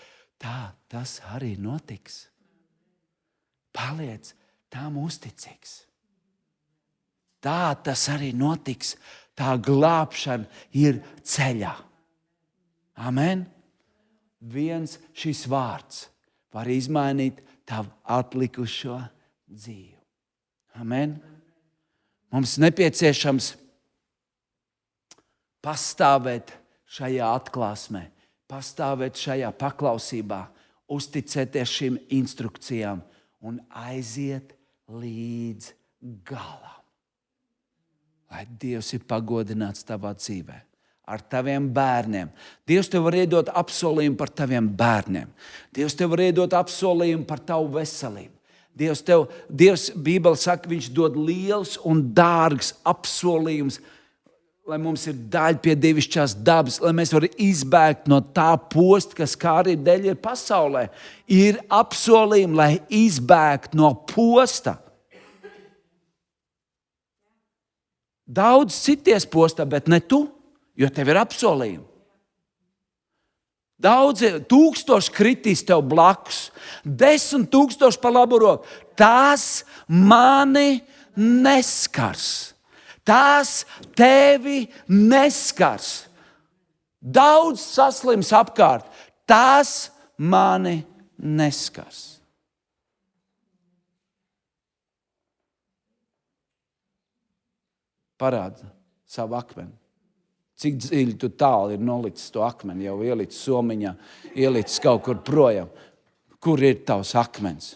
tā tas arī notiks. Paliec tam uzticīgs. Tā tas arī notiks. Tā glābšana ir ceļā. Amen. Viens šis vārds var izmainīt tavu atlikušo dzīvi. Amen. Mums nepieciešams pastāvēt šajā atklāsmē, pastāvēt šajā paklausībā, uzticēties šīm instrukcijām un aiziet līdz galam. Lai Dievs ir pagodināts tavā dzīvē, ar taviem bērniem. Dievs tev var iedot apsolījumu par taviem bērniem. Dievs tev var iedot apsolījumu par tavu veselību. Dievs, Bībele saka, viņš dod liels un dārgs apsolījums, lai mums ir daļa pie dievišķās dabas, lai mēs varam izbēgt no tā posta, kas kā arī dēļ ir pasaulē. Ir apsolījumi, lai izbēgt no posta. Daudz cities postā, bet ne tu, jo tev ir apsolījumi. Daudzi tūkstoši kritīs tev blakus, 10 000 pa labu roku. Tas mani neskars. Tas tevi neskars. Daudz saslims apkārt. Tas mani neskars. Parāda savu akmeni. Cik dziļi tu tālu ir nolicis to akmeni, jau ielicis somiņā, ielicis kaut kur projām. Kur ir tavs akmens?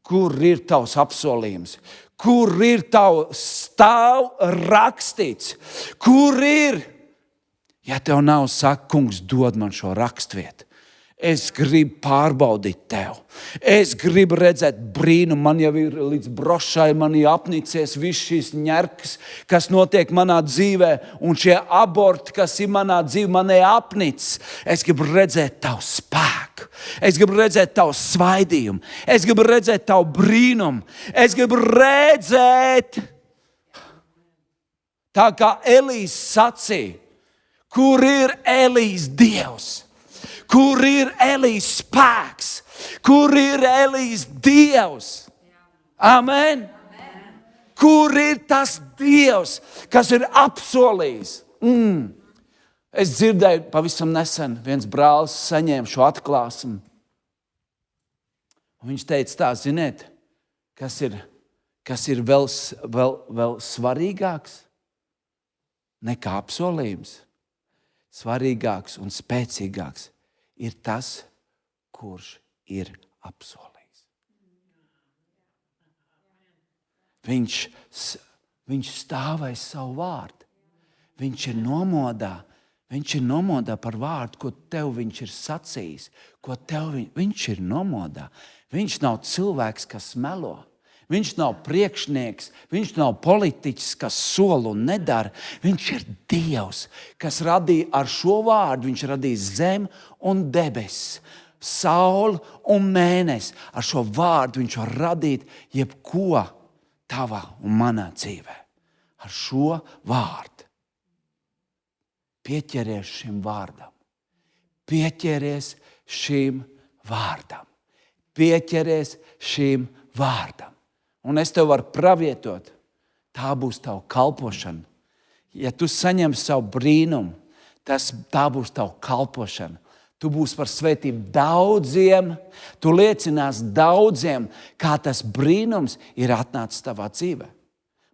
Kur ir tavs apsolījums? Kur ir tavs stāv rakstīts? Kur ir? Ja tev nav, saka, kungs, dod man šo rakstvietu. Es gribu pārbaudīt tev. Es gribu redzēt brīnumu. Man jau ir līdz brošai, man ir apnicies viss šīs ņerkas, kas notiek manā dzīvē, un šie aborti, kas ir manā dzīvē, man ir apnicis. Es gribu redzēt tavu spēku. Es gribu redzēt tavu svaidījumu. Es gribu redzēt tavu brīnumu. Es gribu redzēt, tā kā Elijas sacīja, kur ir Elijas Dievs? Kur ir Elijas spēks? Kur ir Elijas Dievs? Amen. Kur ir tas Dievs, kas ir apsolījis? Es dzirdēju pavisam nesen, viens brālis saņēma šo atklāsmi. Viņš teica tā, ziniet, kas ir vēl svarīgāks nekā apsolījums. Svarīgāks un spēcīgāks ir tas, kurš ir apsolījis. Viņš stāvēs savu vārdu. Viņš ir nomodā par vārdu, ko tev viņš ir sacījis, ko tev viņš ir nomodā. Viņš nav cilvēks, kas melo. Viņš nav priekšnieks, viņš nav politiķis, kas sola un nedara. Viņš ir Dievs, kas radīja ar šo vārdu. Viņš radīja zemi un debesis, sauli un mēnesi. Ar šo vārdu viņš var radīt jebko tavā un manā dzīvē. Ar šo vārdu. Pieķeries šim vārdam. Pieķeries šim vārdam. Pieķeries šim vārdam. Un es tev varu pravietot, tā būs tava kalpošana. Ja tu saņem savu brīnumu, tā būs tava kalpošana. Tu būsi par svētību daudziem, tu liecinās daudziem, kā tas brīnums ir atnācis tavā dzīvē.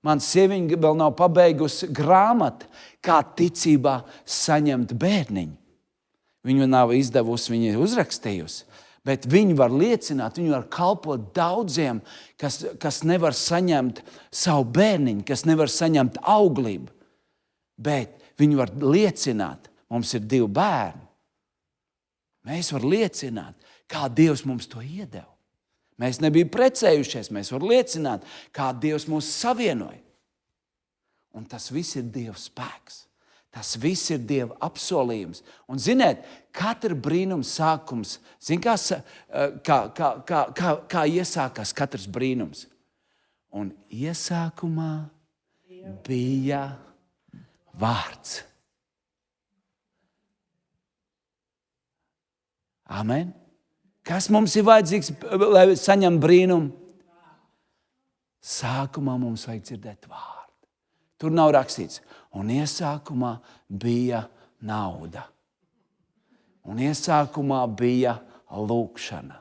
Man sieviņa vēl nav pabeigusi grāmatu, kā ticībā saņemt bērniņu. Viņa nav izdevusi, viņa ir uzrakstījusi. Bet viņi var liecināt, viņi var kalpot daudziem, kas nevar saņemt savu bērniņu, kas nevar saņemt auglību. Bet viņi var liecināt, mums ir 2 bērni. Mēs varam liecināt, kā Dievs mums to iedeva. Mēs nebijām precējušies, mēs varam liecināt, kā Dievs mūs savienoja. Un tas viss ir Dieva spēks. Tas viss ir Dieva apsolījums. Un ziniet, katra brīnuma sākums, kā iesākās katrs brīnums. Un iesākumā bija vārds. Amen. Kas mums ir vajadzīgs, lai saņemtu brīnumu? Sākumā mums vajag dzirdēt vārdu. Tur nav rakstīts. Un iesākumā bija nauda. Un iesākumā bija lūkšana.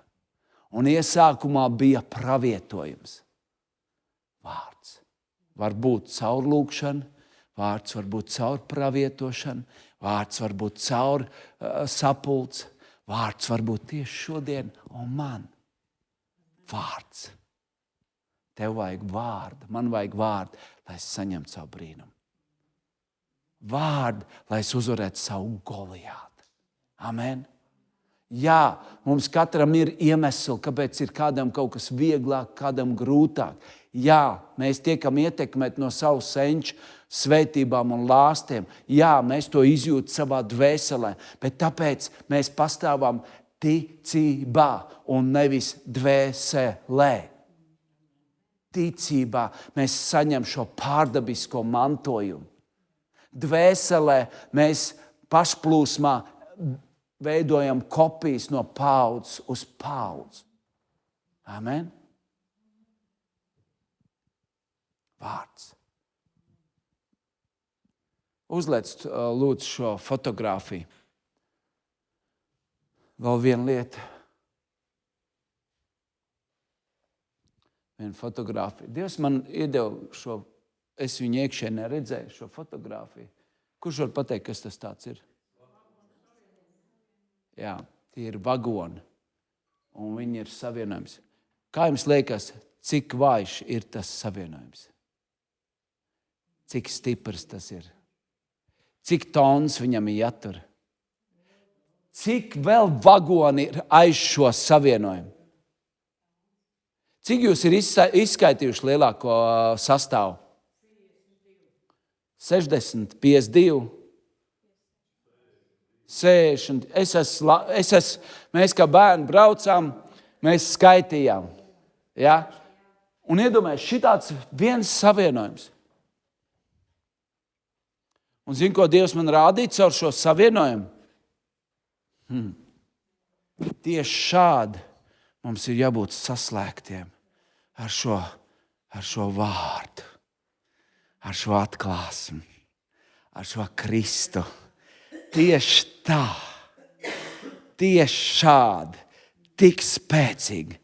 Un iesākumā bija pravietojums. Vārds. Var būt caur lūkšanu, vārds var būt caur pravietošanu, vārds var būt caur sapulci, vārds var būt tieši šodien un man. Vārds. Tev vajag vārdu, man vajag vārdu, lai es saņemtu savu brīnumu. Vārdu, lai es uzvarētu savu Goliātu. Amen. Jā, mums katram ir iemesli, kāpēc ir kādam kaut kas vieglāk, kādam grūtāk. Jā, mēs tiekam ietekmēti no savu senču svētībām un lāstiem. Jā, mēs to izjūtam savā dvēselē, bet tāpēc mēs pastāvam ticībā un nevis dvēselē. Ticībā mēs saņem šo pārdabisko mantojumu. Dvēselē mēs pašplūsmā veidojam kopijas no paudzes uz paudzi. Amen. Vārds. Uzliec lūdzu šo fotogrāfiju. Vēl viena lieta. Viena fotogrāfija. Dievs man iedeva šo, es viņu iekšienē redzēju šo fotogrāfiju. Kurš var pateikt, kas tas tāds ir? Jā, tie ir vagoni. Un viņi ir savienojums. Kā jums liekas, cik vājš ir tas savienojums? Cik stiprs tas ir? Cik tons viņam ir jātur? Cik vēl vagoni ir aiz šo savienojumu? Cik jūs ir izskaitījuši lielāko sastāvu? 60, 52, 60. Mēs kā bērni braucām, mēs skaitījām. Ja? Un iedomājies, šitāds viens savienojums. Un zini, ko Dievs man rādīja caur šo savienojumu? Tieši šādi mums ir jābūt saslēgtiem ar šo vārdu, ar šo atklāsmi, ar šo Kristu. Tieši tā, tieši šādi, tik spēcīgi,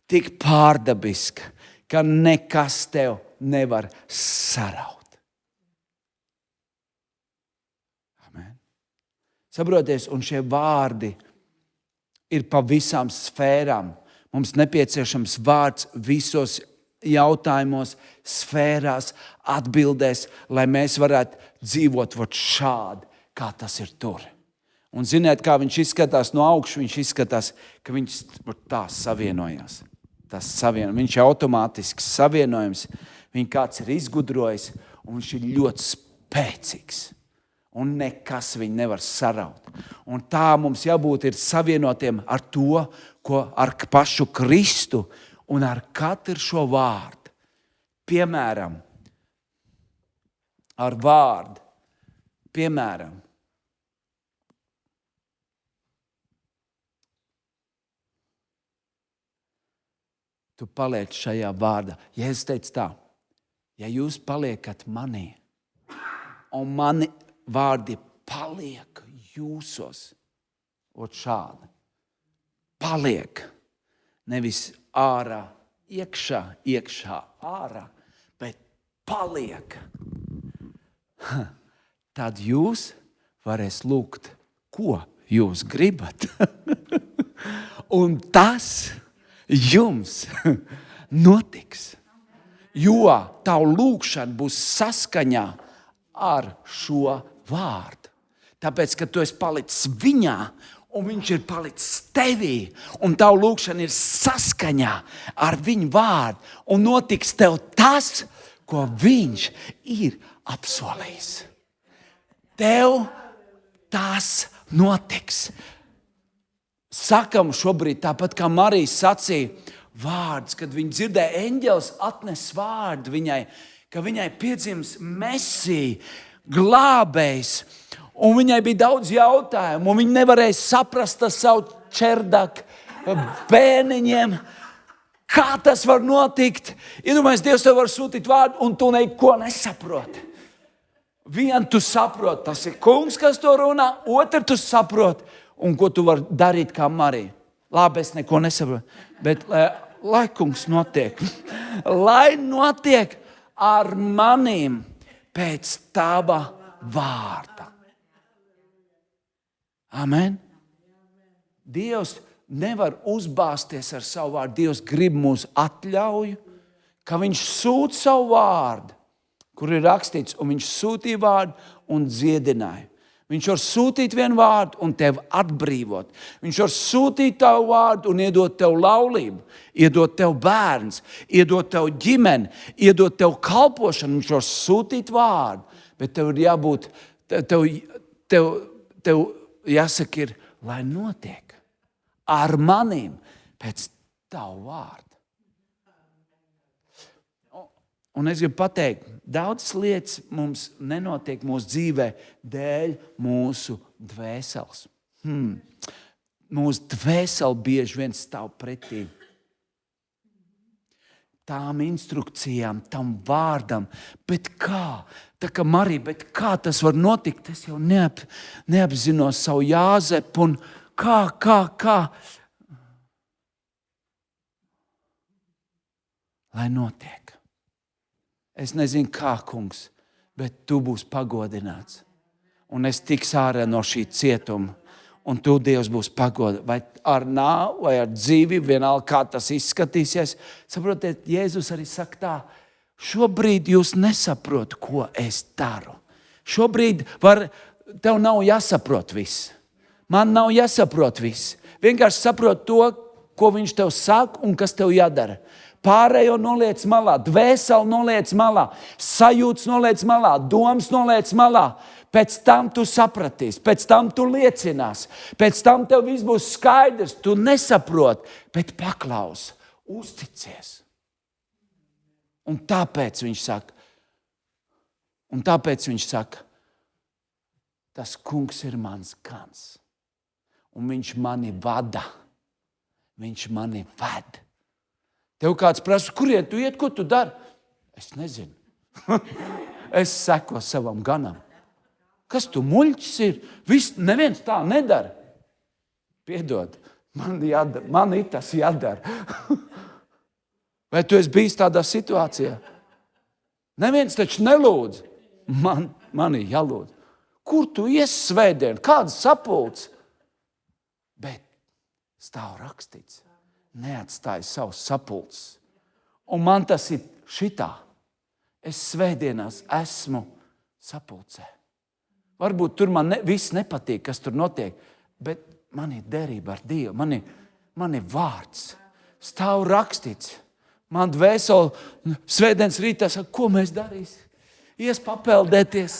tik pārdabiski, ka nekas tev nevar saraut. Amen. Saproties, un šie vārdi ir pa visām sfērām. Mums nepieciešams vārds visos jautājumos, sfērās, atbildēs, lai mēs varētu dzīvot šādi, kā tas ir tur. Un ziniet, kā viņš izskatās no augšas, viņš izskatās, ka viņš tā savienojās. Viņš ir automātisks savienojums, viņš kāds ir izgudrojis, un viņš ir ļoti spēcīgs. Un nekas viņu nevar saraut. Un tā mums jābūt ir savienotiem ar to, ar pašu Kristu un ar katru šo vārdu. Piemēram, ar vārdu. Piemēram, tu paliec šajā vārdā. Jēzus teica tā, ja jūs paliekat manī, un mani vārdi paliek jūsos, šādi. Paliek, nevis ārā, iekšā, ārā, bet paliek. Tad jūs varēs lūgt, ko jūs gribat. Un tas jums notiks. Jo tavu lūgšana būs saskaņā ar šo vārdu. Tāpēc, ka tu esi palicis viņā, un viņš ir palicis tevī, un tavu lūgšana ir saskaņā ar viņu vārdu, un notiks tev tas, ko viņš ir apsolījis. Tev tas notiks. Sakam šobrīd, tāpat kā Marija sacīja, vārds, kad viņa dzirdēja, eņģelis atnes vārdu viņai, ka viņai piedzims Mesija, glābējs, un viņai bija daudz jautājumu, un viņa nevarēja saprast ar savu čerdaku bērniņiem, kā tas var notikt. Iedomājies, Dievs tev var sūtīt vārdu, un tu neko nesaproti. Vien tu saproti, tas ir kungs, kas to runā, otru tu saproti, un ko tu vari darīt kā Marija. Labi, es neko nesaprotu, bet lai kungs notiek, lai notiek ar manīm pēc tava vārda. Amen. Dievs nevar uzbāzties ar savu vārdu. Dievs grib mūs atļauju, ka viņš sūta savu vārdu, kur ir rakstīts, un viņš sūtīja vārdu un dziedināja. Viņš var sūtīt vienu vārdu un tevi atbrīvot. Viņš var sūtīt tavu vārdu un iedot tev laulību, iedot tev bērns, iedot tev ģimeni, iedot tev kalpošanu. Viņš var sūtīt vārdu, bet tev ir jābūt, tev jāsaka ir, lai notiek ar manīm pēc tavu vārdu. Un es gribu pateikt, daudzas lietas mums nenotiek mūsu dzīvē dēļ mūsu dvēseles. Mūsu dvēsele bieži vien stāv pretī tām instrukcijām, tam vārdam. Bet kā? Tā kā Marija, bet kā tas var notikt? Es jau neapzinos savu Jāzepu un kā? Lai notiek. Es nezinu, kā, kungs, bet tu būsi pagodināts. Un es tiks ārā no šī cietuma, un tu, Dievs, būs pagodināts. Vai ar nāvu, vai ar dzīvi, vienalga, kā tas izskatīsies. Saprotiet, Jēzus arī saka tā, šobrīd jūs nesaprot, ko es daru. Šobrīd tev nav jāsaprot viss. Man nav jāsaprot viss. Vienkārši saprot to, ko viņš tev saka un kas tev jādara. Pārējo noliec malā, dvēseli noliec malā, sajūtas noliec malā, domas noliec malā. Pēc tam tu sapratīsi, pēc tam tu liecinās, pēc tam tev viss būs skaidrs. Tu nesaproti, bet paklausi, uzticies. Un tāpēc viņš saka, tas kungs ir mans gans. Un viņš mani vada. Viņš mani ved. Tev kāds prasa, kurien tu iet, ko tu dari? Es nezinu. Es seko savam ganam. Kas tu muļķis ir? Neviens tā nedara. Piedod, man ir tas jādara. Vai tu esi bijis tādā situācijā? Neviens taču nelūdz. Man ir jālūdz. Kur tu iesi svētdien? Kāds sapulcs? Bet stāv rakstīts. Neatstāja savus sapulces. Un man tas ir šitā. Es svētdienās esmu sapulcē. Varbūt tur man viss nepatīk, kas tur notiek, bet man ir derība ar Dievu. Man ir vārds. Stāv rakstīts. Man dvēseli svētdienas rītā saka, ko mēs darīsim? Ies papeldēties,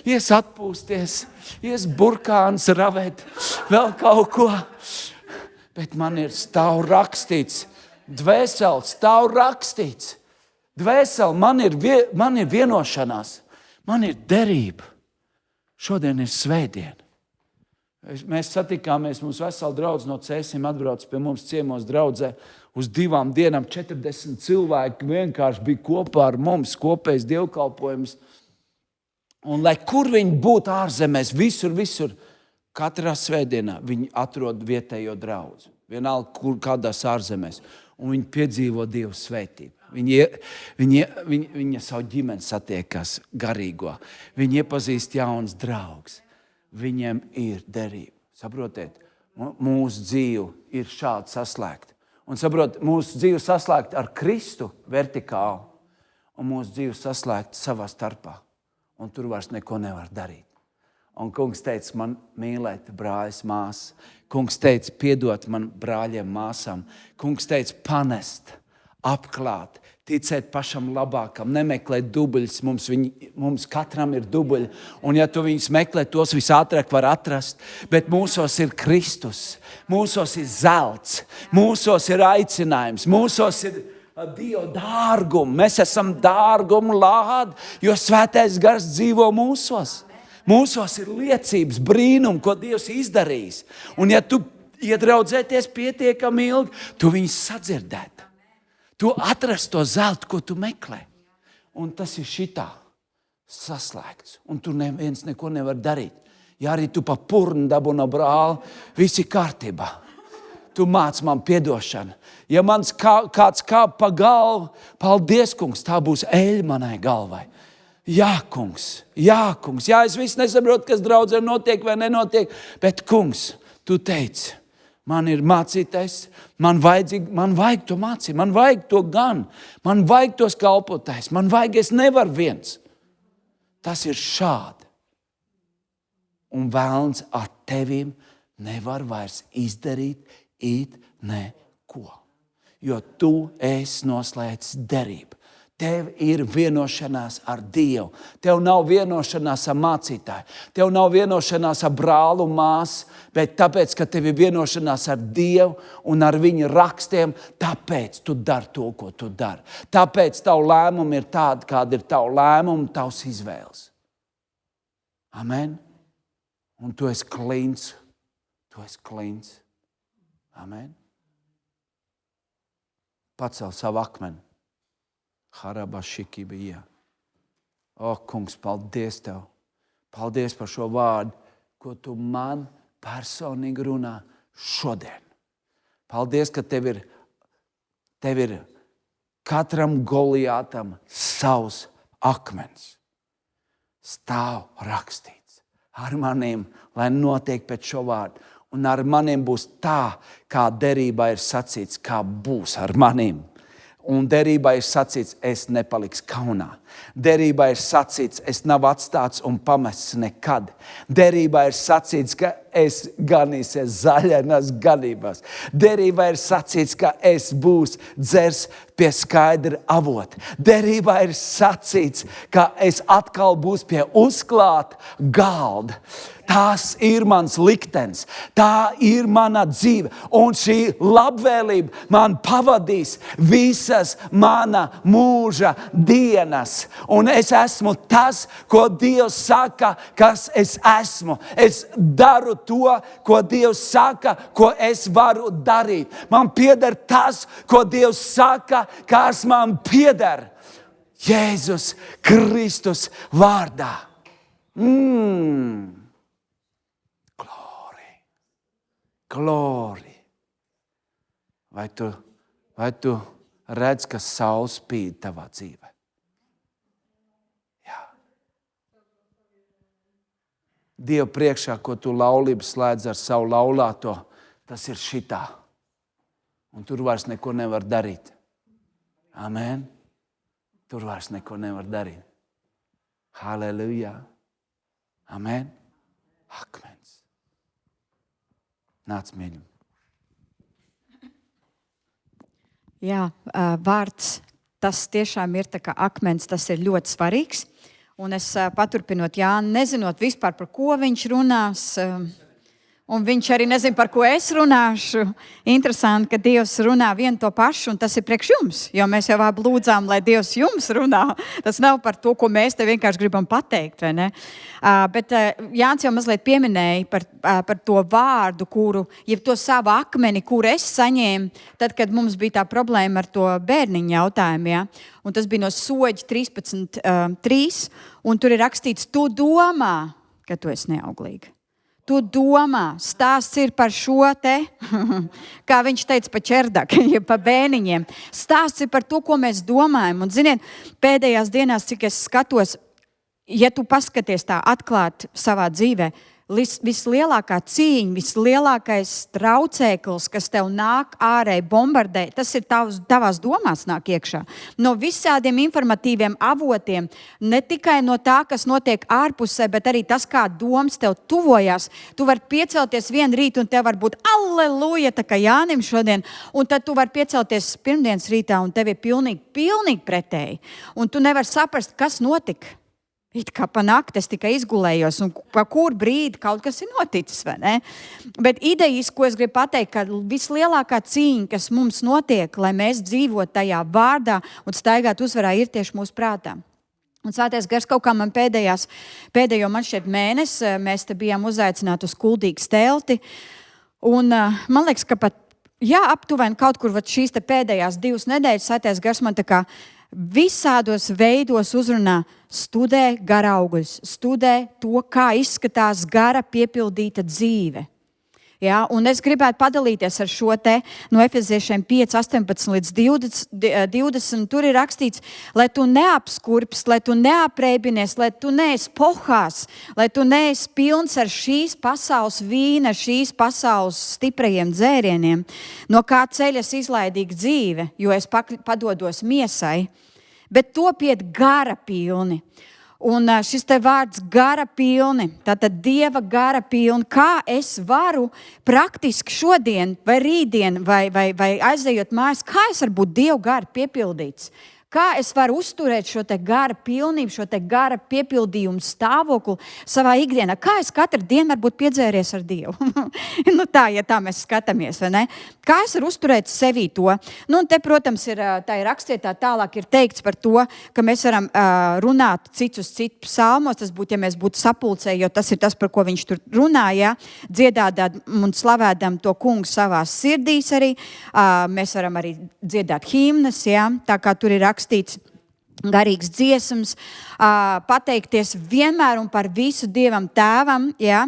ies atpūsties, ies burkāns ravēt, vēl kaut ko. Bet man ir stāv rakstīts. Dvēseli stāv rakstīts. Dvēseli man ir vienošanās. Man ir derība. Šodien ir svētdiena. Mēs satikāmies, mums vesela draudze no Cēsim atbrauc pie mums ciemos draudzē. Uz 2 dienām 40 cilvēki vienkārši bija kopā ar mums, kopējs dievkalpojums. Un lai kur viņi būtu ārzemēs, visur, katrā svētdienā viņi atrod vietējo draudzi. Vienalga, kādās ārzemēs. Un viņi piedzīvo Dievu svētību. Viņa savu ģimeni satiekās garīgo. Viņi iepazīst jauns draugs. Viņiem ir derība. Saprotiet, mūsu dzīve ir šādi saslēgta. Un saprot, mūsu dzīve saslēgta ar Kristu vertikāli. Un mūsu dzīve saslēgta savā starpā. Un tur vairs neko nevar darīt. Un kungs teica man mīlēt brāļus, māsas. Kungs teica piedot man brāļiem, māsām. Kungs teica panest, apklāt, ticēt pašam labākam, nemeklēt dubļus. Mums katram ir dubļi. Un ja tu viņus meklē, tos visātrāk var atrast. Bet mūsos ir Kristus, mūsos ir zelts, mūsos ir aicinājums, mūsos ir Dieva dārgumu. Mēs esam dārgumu lādi, jo svētais gars dzīvo mūsos. Mūsos ir liecības, brīnumi, ko Dievs izdarījis. Un ja tu iedraudzēties pietiekami ilgi, tu viņus sadzirdētu. Tu atrast to zeltu, ko tu meklē. Un tas ir šitā saslēgts. Un tur neviens neko nevar darīt. Ja arī tu pa purnu dabū no brāli, viss ir kārtībā. Tu māc man piedošanu. Ja mans kāds kāp pa galvu, paldies, kungs, tā būs eļļa manai galvai. Jā, kungs. Jā, es visu nesaprotu, kas draudzē notiek vai nenotiek, bet, kungs, tu teici, man ir mācītais, man vajag to mācīt, man vajag to gan, man vajag tos kalpotājs, man vajag, es nevaru viens. Tas ir šādi. Un vēlns ar tevim nevar vairs izdarīt neko, jo tu esi noslēdzis derību. Tev ir vienošanās ar Dievu. Tev nav vienošanās ar mācītāju. Tev nav vienošanās ar brāli un māsu, bet tāpēc, ka tev ir vienošanās ar Dievu un ar viņa rakstiem, tāpēc tu dari to, ko tu dari. Tāpēc tavu lēmumu ir tāda, kāda ir tavu lēmumu, tavs izvēles. Amen. Un tu esi klīns. Tu esi klīns. Amen. Pacel savu akmeni. Harabašikibija. O, kungs, paldies tev. Paldies par šo vārdu, ko tu man personīgi runā šodien. Paldies, ka tev ir katram Goliātam savs akmens. Stāv rakstīts. Ar maniem, lai notiek pēc šo vārdu. Un ar maniem būs tā, kā derībā ir sacīts, kā būs ar maniem. Un derībā ir sacīts, es nepaliks kaunā. Derībā ir sacīts, es nav atstāts un pamests nekad. Derībā ir sacīts, ka es ganīsies zaļainās ganībās. Derībā ir sacīts, ka es būs dzers pie skaidra avota. Derībā ir sacīts, ka es atkal būs pie uzklāta galda. Tas ir mans liktenis, tā ir mana dzīve, un šī labvēlība man pavadīs visas mana mūža dienas. Un es esmu tas, ko Dievs saka, kas es esmu. Es daru to, ko Dievs saka, ko es varu darīt. Man pieder tas, ko Dievs saka, kas man pieder. Jēzus Kristus vārdā. Glorija. Vai tu redz, ka saule spīd tavā dzīvē? Jā. Dievu priekšā, ko tu laulību slēdz ar savu laulāto, tas ir šitā. Un tur vairs neko nevar darīt. Amen. Tur vairs neko nevar darīt. Halleluja. Amen. Akmens. Nāc, mīļum. Jā, vārds, tas tiešām ir tā kā akmens, tas ir ļoti svarīgs. Un es paturpinot Jānu, nezinot vispār, par ko viņš runās, un viņš arī nezina, par ko es runāšu. Interesanti, ka Dievs runā vienu to pašu, un tas ir priekš jums, jo mēs jau lūdzām, lai Dievs jums runā. Tas nav par to, ko mēs te vienkārši gribam pateikt, vai ne? Bet Jānis jau mazliet pieminēja par to vārdu, jeb to savu akmeni, kuru es saņēmu, tad, kad mums bija tā problēma ar to bērniņu jautājumu. Ja? Un tas bija no Soģa 13.3, un tur ir rakstīts, tu domā, ka tu esi neauglīga. Tu domā, stāsts ir par šo te, kā viņš teica, pa čerdaku, pa bēniņiem. Stāsts ir par to, ko mēs domājam. Un, ziniet, pēdējās dienās, cik es skatos, ja tu paskaties tā atklāt savā dzīvē, vislielākā cīņa, vislielākais traucēklis, kas tev nāk ārēji bombardē, tas ir tavās domās nāk iekšā. No visādiem informatīviem avotiem, ne tikai no tā, kas notiek ārpusē, bet arī tas, kā domas tev tuvojās. Tu vari piecelties vienu rītu un tev var būt alleluja, tā kā Jānim šodien, un tad tu vari piecelties pirmdienas rītā un tev ir pilnīgi pretēji. Un tu nevari saprast, kas notika. It kā pa nakti es tikai izgulējos, un pa kur brīdi kaut kas ir noticis, vai ne? Bet idejas, ko es gribu pateikt, ka vislielākā cīņa, kas mums notiek, lai mēs dzīvotu tajā vārdā un staigātu uzvarā, ir tieši mūsu prātā. Un Svētais Gars kaut kā man pēdējo man šķiet mēnesi, mēs te bijām uzaicināti uz Kuldīgas telti, un man liekas, ka pat, aptuveni kaut kur šīs te pēdējās 2 nedēļas Svētais Gars man tā kā visādos veidos uzrunā, studē garauguļus, studē to, kā izskatās gara piepildīta dzīve. Ja, un es gribētu padalīties ar šo te no Efeziešiem 5, 18 līdz 20. Tur ir rakstīts, lai tu neapskurpst, lai tu neapreibinies, lai tu neesi pohās, lai tu neesi pilns ar šīs pasaules vīna, šīs pasaules stiprajiem dzērieniem, no kā ceļas izlaidīga dzīve, jo es padodos miesai, bet topiet gara pilni. Un šis te vārds gara pilni, tātad Dieva gara pilni, kā es varu praktiski šodien vai rītdien vai aizejot mājās, kā es varu būt Dieva gara piepildīts? Kā es varu uzturēt šo te gara pilnību, šo te gara piepildījumu stāvokli savā ikdienā? Kā es katru dienu varu būt piedzēries ar Dievu? Nu tā, ja tā mēs skatāmies, vai ne? Kā es varu uzturēt sevī to? Nu un te, protams, tā ir rakstietā tālāk ir teikts par to, ka mēs varam runāt cits uz citu psalmos, tas būtu, ja mēs būtu sapulcē, jo tas ir tas, par ko viņš tur runāja, dziedādāt un slavēdam to kungu savās sirdīs arī. Mēs varam arī dziedāt himnas, ja? Tā kā tur ir rakstīts garīgs dziesmas, pateikties vienmēr un par visu Dievam Tēvam. Ja?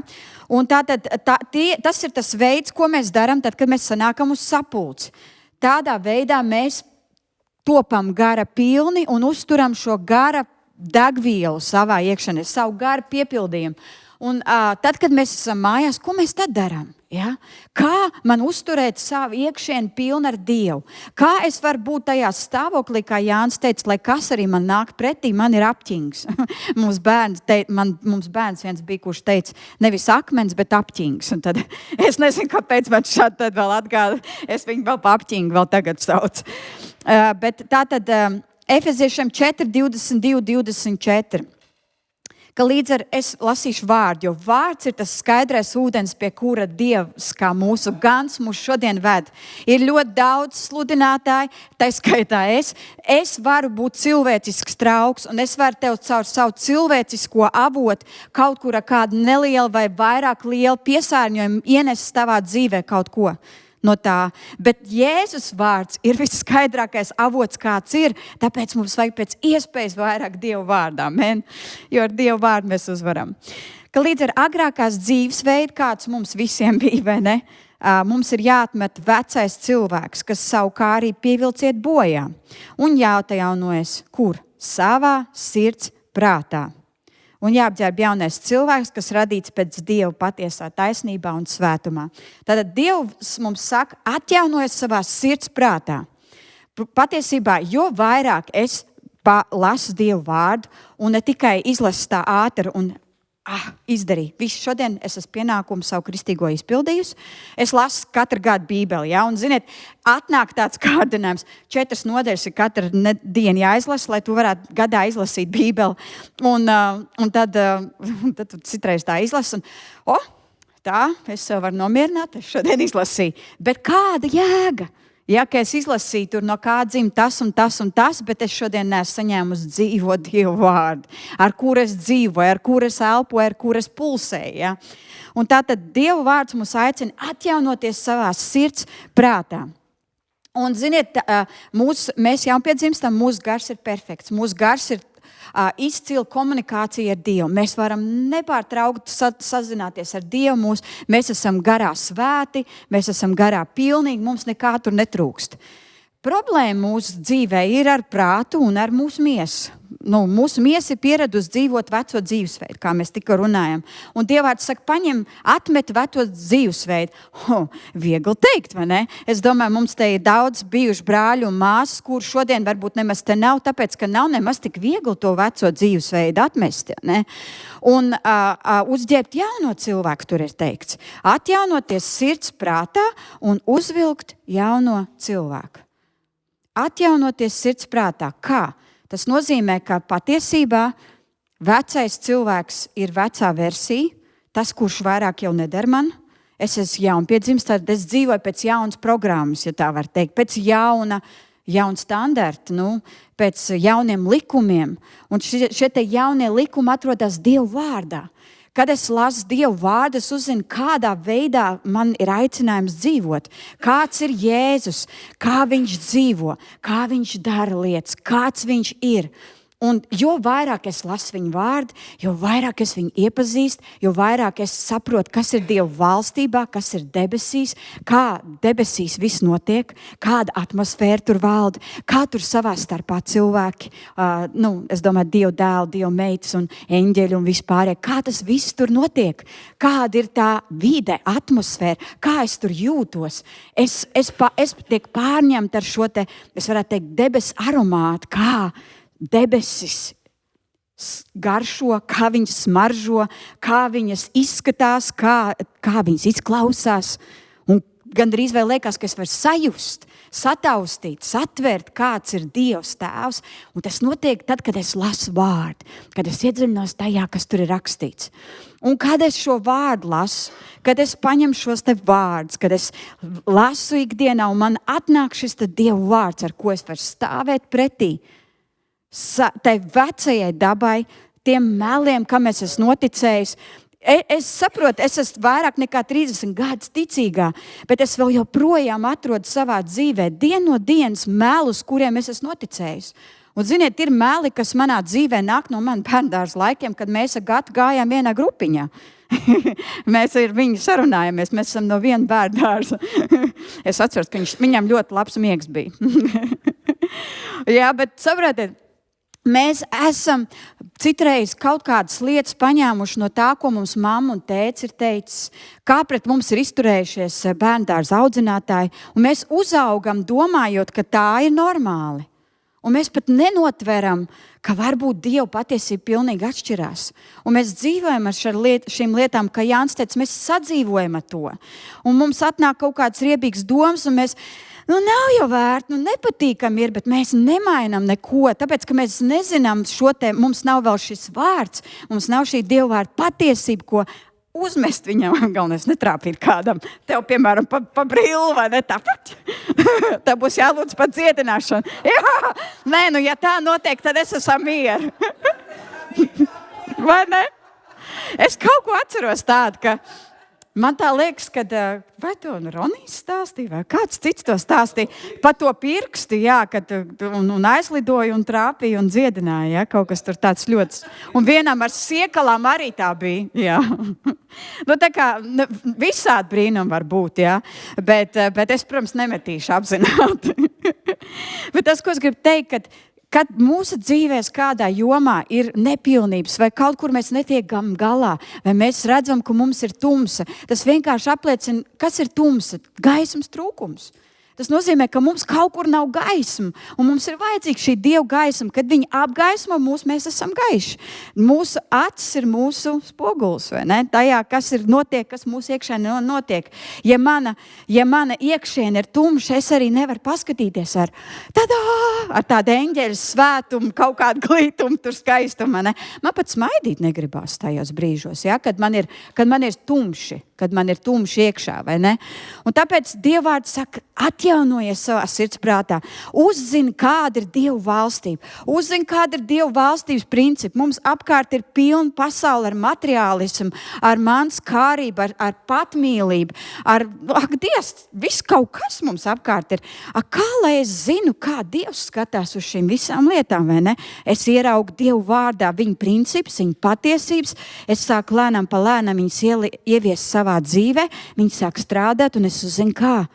Un tas ir tas veids, ko mēs darām, tad, kad mēs sanākam uz sapulci. Tādā veidā mēs topam gara pilni un uzturam šo gara degvielu savā iekšienē, savu garu piepildījumu. Un tad, kad mēs esam mājās, ko mēs tad darām? Ja? Kā man uzturēt savu iekšienu pilnu ar Dievu? Kā es varu būt tajā stāvoklī, kā Jānis teica, lai kas arī man nāk pretī, man ir apķings. mums bērns viens bija, kurš teica, nevis akmens, bet apķings. Un tad es nezinu, kāpēc man šādi tad vēl atgāda. Es viņu vēl pa apķingu vēl tagad saucu. Bet tā tad Efeziešiem 4, 22, 24. Ka līdz ar es lasīšu vārdu, jo vārds ir tas skaidrais ūdens, pie kura Dievs, kā mūsu gans, mūs šodien ved. Ir ļoti daudz sludinātāji, tā skaitā es. Es varu būt cilvēcisks trauks, un es varu tev caur savu cilvēcisko avotu kaut kur kādu nelielu vai vairāk lielu piesārņojumu ienest tavā dzīvē kaut ko. No tā. Bet Jēzus vārds ir visskaidrākais avots, kāds ir. Tāpēc mums vajag pēc iespējas vairāk Dieva vārdā. Men? Jo ar Dieva vārdu mēs uzvaram. Ka līdz ar agrākās dzīvesveidu, kāds mums visiem bija, vai ne? Mums ir jāatmet vecais cilvēks, kas savu kā arī pievilciet bojā. Un jāatjaunojas, kur? Savā sirds prātā. Un jāapģērb jaunais cilvēks, kas radīts pēc Dieva patiesā taisnībā un svētumā. Tātad Dievs mums saka, atjaunojies savā sirds prātā. Patiesībā, jo vairāk es lasu Dievu vārdu un ne tikai izlasu tā ātri un izdarīju. Visu šodien es esmu pienākumu savu kristīgo izpildījusi. Es lasu katru gadu Bībeli. Ja? Un, ziniet, atnāk tāds kārdinājums. 4 nodaļas ir katru dienu jāizlasa, lai tu varētu gadā izlasīt Bībeli. Un tad tu citreiz tā izlasi. Tā, es sev varu nomierināt, es šodien izlasīju. Bet kāda jēga? Ja, ka es izlasīju tur no kā dzim tas un tas un tas, bet es šodien neesmu saņēmusi dzīvo Dievu vārdu, ar kur es dzīvoju, ar kur es elpoju, ar kur es pulsēju. Ja? Un tātad Dievu vārds mums aicina atjaunoties savā sirds prātā. Un, ziniet, mēs jau piedzimstam, mūsu gars ir perfekts, mūsu gars ir izcila komunikācija ar Dievu. Mēs varam nepārtraukti sazināties ar Dievu. Mēs esam garā svēti, mēs esam garā pilnīgi, mums nekā tur netrūkst. Problēma mūsu dzīvē ir ar prātu un ar mūsu miesu. Mūsu miesa ir pieradusi dzīvot veco dzīvesveidu, kā mēs tikko runājam. Un Dievvārds saka, atmet veco dzīvesveidu. Viegli teikt, vai ne? Es domāju, mums te ir daudz bijuši brāļi un māsas, kur šodien varbūt nemaz te nav, tāpēc, ka nav nemaz tik viegli to veco dzīvesveidu atmest. Ne? Un uzģērbt jauno cilvēku, tur ir teikts. Atjaunoties sirds prātā un uzvilkt jauno cilvēku. Atjaunoties sirds prātā. Kā? Tas nozīmē, ka patiesībā vecais cilvēks ir vecā versija, tas, kurš vairāk jau neder man. Es esmu jaunpiedzimis, tad es dzīvoju pēc jaunas programmas, ja tā var teikt, pēc jauna standarta, pēc jauniem likumiem. Un šie te jaunie likumi atrodas Dieva vārdā. Kad es lasu Dievu vārdu, es uzzinu, kādā veidā man ir aicinājums dzīvot. Kāds ir Jēzus, kā viņš dzīvo, kā viņš dara lietas, kāds viņš ir. Un jo vairāk es lasu viņu vārdu, jo vairāk es viņu iepazīstu, jo vairāk es saprotu, kas ir Dieva valstībā, kas ir debesīs, kā debesīs viss notiek, kāda atmosfēra tur valda, kā tur savā starpā cilvēki, es domāju, Dieva dēli, Dieva meitas un eņģeļi un vispārējie, kā tas viss tur notiek, kāda ir tā vide, atmosfēra, kā es tur jūtos. Es tiek pārņemta ar šo te, es varētu teikt, debesu aromātu, kā debesis garšo, kā viņas smaržo, kā viņas izskatās, kā viņas izklausās. Un gandrīz vai liekas, ka es varu sajust, sataustīt, satvert, kāds ir Dievs tēvs. Un tas notiek tad, kad es lasu vārdu, kad es iedziļinos tajā, kas tur ir rakstīts. Un kad es šo vārdu lasu, kad es paņemu šos te vārdus, kad es lasu ikdienā un man atnāk šis te Dieva vārds, ar ko es varu stāvēt pretī, tai vecajai dabai, tiem meliem, kam es esmu noticējis. Es saprotu, es esmu vairāk nekā 30 gadus ticīgā, bet es vēl joprojām atrodu savā dzīvē dienu no dienas melus, kuriem es esmu noticējis. Un, ziniet, ir meli, kas manā dzīvē nāk no man bērndārza laikiem, kad mēs ar Gatu gājām vienā grupiņā. Mēs ar viņu sarunājamies, mēs esam no viena bērndārza. Es atceros, ka viņam ļoti labs miegs bija. Jā, bet saprotiet, Mēs esam citreiz kaut kādas lietas paņēmuši no tā, ko mums mamma un tēvs ir teicis, kā pret mums ir izturējušies bērndārza audzinātāji, un mēs uzaugam domājot, ka tā ir normāli. Un mēs pat nenotveram, ka varbūt Dieva patiesība pilnīgi atšķirās. Un mēs dzīvojam ar šīm lietām, kā Jānis teica, mēs sadzīvojam ar to. Un mums atnāk kaut kāds riebīgs domas, un mēs nav jau vērts, nepatīkami ir, bet mēs nemainām neko. Tāpēc, ka mēs nezinām mums nav vēl šis vārds, mums nav šī Dieva vārda patiesība, ko uzmest viņam. Galvenais netrāpīt kādam. Tev, piemēram, pa brillu vai ne tāpat. Tā būs jālūdz par dziedināšanu. Jā, nē, ja tā notiek, tad es esmu mieru. Vai ne? Es kaut ko atceros tādu, ka man tā liekas, ka vai to Ronijs stāstīja, vai kāds cits to stāstīja, pa to pirksti, jā, kad un aizlidoja un trāpīja un dziedināja, jā, kaut kas tur tāds ļoti. Un vienam ar siekalām arī tā bija, jā. Tā kā visādi brīnumi var būt, jā, bet es, protams, nemetīšu apzināti. Bet tas, ko es gribu teikt, kad mūsu dzīvēs kādā jomā ir nepilnības, vai kaut kur mēs netiekam galā, vai mēs redzam, ka mums ir tumsa, tas vienkārši apliecina, kas ir tumsa? Gaismas trūkums. Tas nozīmē, ka mums kaut kur nav gaisma, un mums ir vajadzīga šī Dieva gaisma. Kad viņa apgaismo mūs, mēs esam gaiši. Mūsu acis ir mūsu spogulis, vai ne? Tajā, kas ir notiek, kas mūsu iekšēnē notiek. Ja mana iekšēne ir tumša, es arī nevaru paskatīties ar tādu eņģeļu svētumu, kaut kādu glītumu, tur skaistumu. Ne? Man pat smaidīt negribās tajos brīžos, ja? Kad man ir tumši. Kad man ir tumši iekšā, vai ne? Un tāpēc Dieva vārds saka, atjaunojies savā sirdsprātā. Uzzini, kāda ir Dieva valstība. Uzzini, kāda ir Dieva valstības principi. Mums apkārt ir pilna pasaule ar materiālismu, ar manskārību, ar patmīlību, Dievs, viss kaut kas mums apkārt ir. Kā lai es zinu, kā Dievs skatās uz šīm visām lietām, vai ne? Es ieraugu Dieva vārdā viņa principus, viņa patiesības. Es sāku lēnām pa lēnām viņas ieviest savā dzīvē, viņi sāk strādāt, un es uzzinu, kā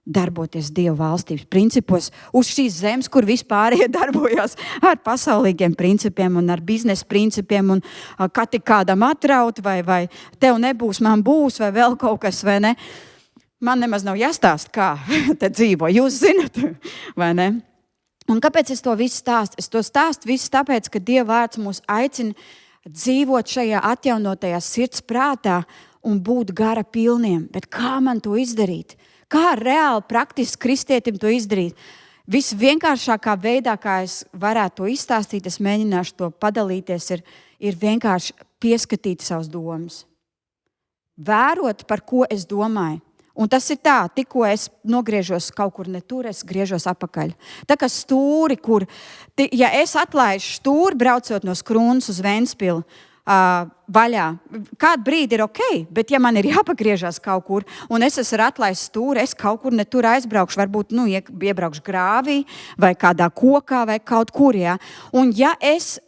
darboties Dieva valstības principos uz šīs zemes, kur vispār darbojās ar pasaulīgiem principiem un ar biznesa principiem, un kā tik kādam atraut, vai tev nebūs, man būs, vai vēl kaut kas, vai ne? Man nemaz nav jāstāst, kā te dzīvo, jūs zinat, vai ne? Un kāpēc es to visu stāstu? Es to stāstu visu tāpēc, ka Dieva vārds mūs aicina dzīvot šajā atjaunotajā sirdsprātā un būt gara pilniem. Bet kā man to izdarīt? Kā reāli, praktiski kristietim to izdarīt? Visvienkāršākā veidā, kā es varētu to izstāstīt, es mēģināšu to padalīties, ir vienkārši pieskatīt savas domas. Vērot, par ko es domāju. Un tas ir tā, tikko es nogriežos kaut kur ne tur, es griežos apakaļ. Tā kā stūri, ja es atlaižu stūri, braucot no Skrūnas uz Ventspili, vaļā. Kādu brīdi ir ok, bet ja man ir jāpagriežās kaut kur, un es esmu atlaists stūri, es kaut kur ne tur aizbraukšu, varbūt iebraukšu grāvī vai kādā kokā vai kaut kur. Ja? Un ja es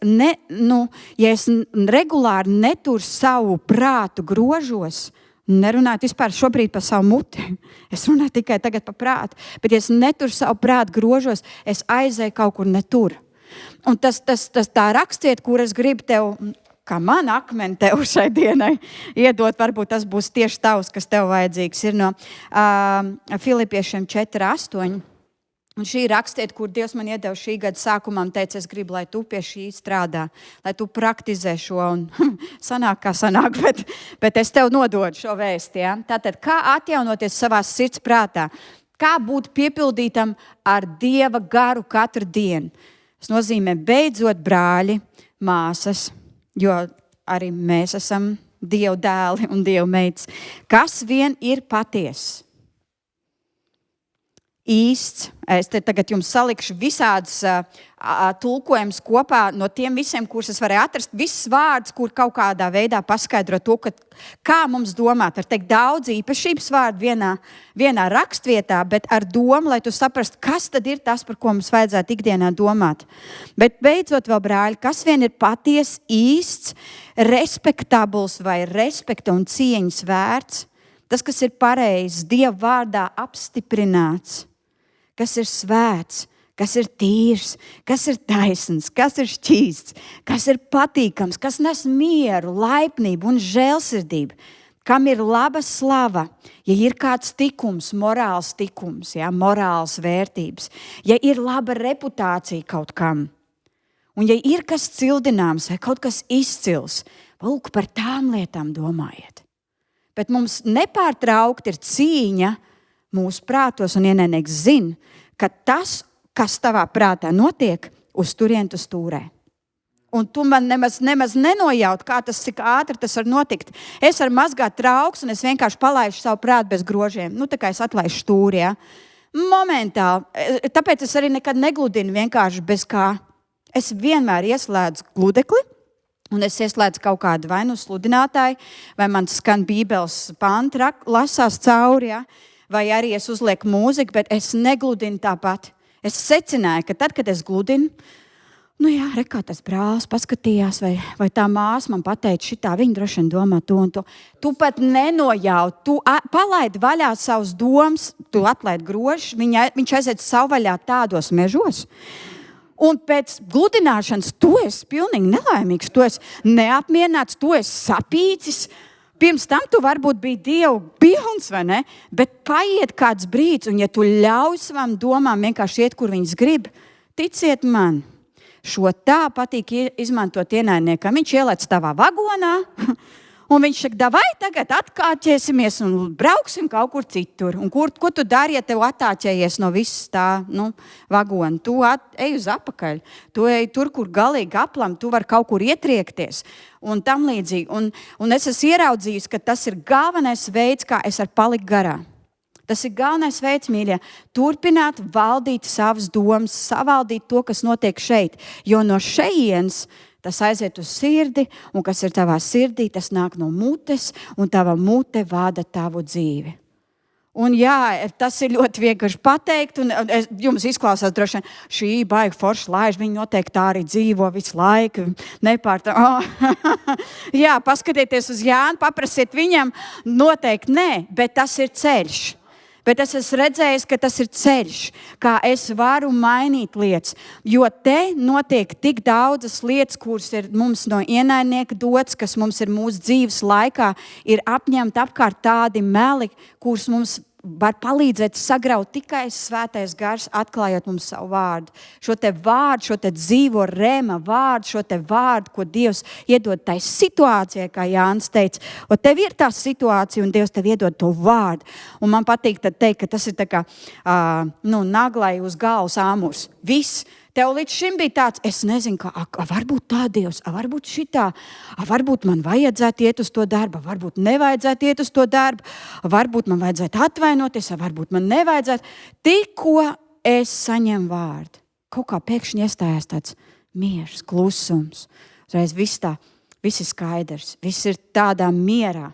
regulāri neturu savu prātu grožos, nerunājot vispār šobrīd par savu muti, es runāju tikai tagad par prātu, bet ja es neturu savu prātu grožos, es aizēju kaut kur netur. Un tas tā rakstiet, kur es gribu tev, kā man akmeni tev šai dienai iedot, varbūt tas būs tieši tavs, kas tev vajadzīgs, ir no Filipiešiem 4:8. Un šī rakstiet, kur Dievs man iedeva šī gada sākumā, un teica, es gribu, lai tu pie šī strādā, lai tu praktizē šo, un sanāk, kā sanāk, bet es tev nododu šo vēsti. Ja? Tātad, kā atjaunoties savā sirds prātā? Kā būt piepildītam ar Dieva garu katru dienu? Tas nozīmē, beidzot, brāļi, māsas, jo arī mēs esam Dieva dēli un Dieva meitas. Kas vien ir patiess, īsts. Es te tagad jums salikšu visādus tulkojumus kopā no tiem visiem, kurus es varēju atrast. Viss vārds, kur kaut kādā veidā paskaidro to, kā mums domāt. Ar teikt daudz īpašības vārdu vienā rakstvietā, bet ar domu, lai tu saprastu, kas tad ir tas, par ko mums vajadzētu ikdienā domāt. Bet beidzot vēl, brāļi, kas vien ir patiess, īsts, respektabls vai respekta un cieņas vērts, tas, kas ir pareizs, Dieva vārdā apstiprināts, kas ir svēts, kas ir tīrs, kas ir taisns, kas ir šķīsts, kas ir patīkams, kas nes mieru, laipnību un žēlsirdību, kam ir laba slava, ja ir kāds tikums, morāls tikums, ja, morāls vērtības, ja ir laba reputācija kaut kam, un ja ir kas cildināms vai kaut kas izcils, lūk, par tām lietām domājiet. Bet mums nepārtraukti ir cīņa mūsu prātos, un ienaidnieks zina, ka tas, kas tavā prātā notiek, uz turieni tu stūrē. Un tu man nemaz nenojaut, kā tas, cik ātri tas var notikt. Es varu mazgāt trauks, un es vienkārši palaišu savu prātu bez grožiem. Nu, tā kā es atlaišu stūri, ja. Momentāli. Tāpēc es arī nekad negludinu vienkārši bez kā. Es vienmēr ieslēdzu gludekli, un es ieslēdzu kaut kādu vai nu sludinātāju, vai man skan bībeles panti lasās cauri, ja. Vai arī es uzlieku mūziku, bet es negludinu tāpat. Es secināju, ka tad, kad es gludinu, nu jā, re, kā tas brālis paskatījās, vai tā māsa man pateica šitā, viņa droši vien domā to un to. Tu pat nenojaut, tu palaidi vaļā savus domas, tu atlaidi grožus, viņš aiziet savvaļā tādos mežos. Un pēc gludināšanas tu esi pilnīgi nelaimīgs, tu esi neapmierināts, tu esi sapīcis. Pirms tam tu varbūt biji Dievu pilns, vai ne? Bet paiet kāds brīdis, un ja tu ļauj savām domām vienkārši iet, kur viņas grib, ticiet man, šo tā patīk izmantot ienaidniekam. Viņš ielēc tavā vagonā, un viņš saka, davai tagad atkāķēsimies un brauksim kaut kur citur. Un ko tu dari, ja tev attāķējies no visas tā vagona? Tu ej uz apakaļ, tu ej tur, kur galīgi aplam, tu vari kaut kur ietriekties. Un tam līdzīgi. Un es esmu ieraudzījis, ka tas ir galvenais veids, kā es varu palikt garā. Tas ir galvenais veids, mīļie, turpināt valdīt savas domas, savaldīt to, kas notiek šeit. Jo no šejienes tas aiziet uz sirdi, un kas ir tavā sirdī, tas nāk no mutes, un tava mute vada tavu dzīvi. Un jā, tas ir ļoti vienkārši pateikt, un jums izklausās droši vien, šī baigi forša laiža, viņi noteikti tā arī dzīvo visu laiku, Jā, paskatieties uz Jānu, paprasiet viņam, noteikti nē, bet tas ir ceļš. Bet es esmu redzējis, ka tas ir ceļš, kā es varu mainīt lietas. Jo te notiek tik daudzas lietas, kuras ir mums no ienaidnieka dots, kas mums ir mūsu dzīves laikā, ir apņemti apkārt tādi meli, kurus mums var palīdzēt sagraut tikai Svētais Gars, atklājot mums savu vārdu. Šo te vārdu, šo te dzīvo rema vārdu, šo te vārdu, ko Dievs iedod tai situācijai, kā Jānis teica. Un tev ir tā situācija, un Dievs tev iedod to vārdu. Un man patīk tad teikt, ka tas ir tā kā naglai uz galvas āmurs. Viss. Tev līdz šim bija tāds, es nezinu, varbūt tā Dievs, varbūt šitā, varbūt man vajadzētu iet uz to darbu, varbūt nevajadzētu iet uz to darbu, varbūt man vajadzētu atvainoties, varbūt man nevajadzētu. Tikko es saņemu vārdu, kaut kā pēkšņi iestājās tāds miers, klusums. Uzreiz viss ir skaidrs, viss ir tādā mierā.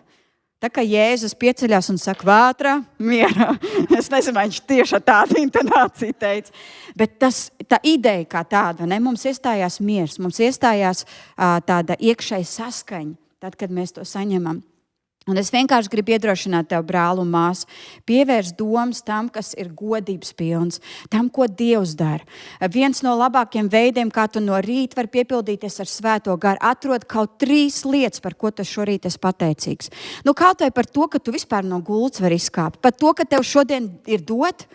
Tā kā Jēzus pieceļās un saka, vētrā, mierā. Es nezinu, vai viņš tieši tādu intonāciju teica. Bet tā ideja kā tāda, ne? Mums iestājās miers, mums iestājās tāda iekšēja saskaņa, tad, kad mēs to saņemam. Un es vienkārši gribu iedrošināt tev, brāli un māsu, pievērst domas tam, kas ir godības pilns, tam, ko Dievs dara. Viens no labākiem veidiem, kā tu no rīta vari piepildīties ar Svēto Garu, atrod kaut 3 lietas, par ko tu šorīt esi pateicīgs. Kaut vai par to, ka tu vispār no gultas vari izkāpt, par to, ka tev šodien ir dot,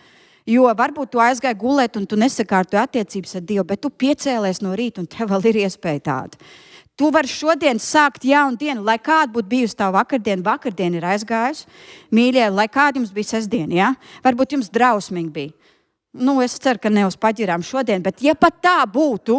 jo varbūt tu aizgāji gulēt un tu nesakārtoji attiecības ar Dievu, bet tu piecēlies no rīta un tev vēl ir iespēja tāda. Tu vari šodien sākt jaunu dienu, lai kāda būtu bijusi tā vakardiena ir aizgājusi. Mīļie, lai kāda jums bija sestdiena, ja? Varbūt jums drausmīgi bija. Es ceru, ka ne uz paģirām šodien, bet ja pat tā būtu,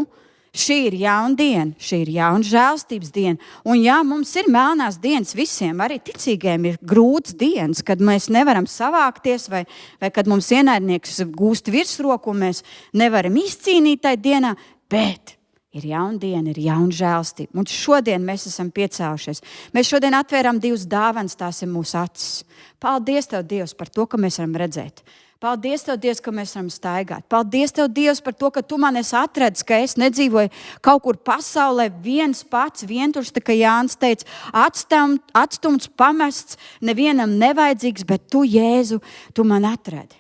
šī ir jauna diena, šī ir jauna žēlstības diena. Un jā, mums ir melnās dienas visiem, arī ticīgiem ir grūtas dienas, kad mēs nevaram savākties vai kad mums ienaidnieks gūst virsroku un mēs nevaram izcīnīt tai dienā, bet ir jauna diena, ir jauna žēlstība. Un šodien mēs esam piecēlušies. Mēs šodien atvērām 2 dāvanas, tās ir mūsu acis. Paldies Tev, Dievs, par to, ka mēs varam redzēt. Paldies Tev, Dievs, ka mēs varam staigāt. Paldies Tev, Dievs, par to, ka Tu man esi atradis, ka es nedzīvoju kaut kur pasaulē viens pats, vientuļš, tā kā Jānis teica, atstumts, pamests, nevienam nevajadzīgs, bet Tu, Jēzu, Tu man atradi.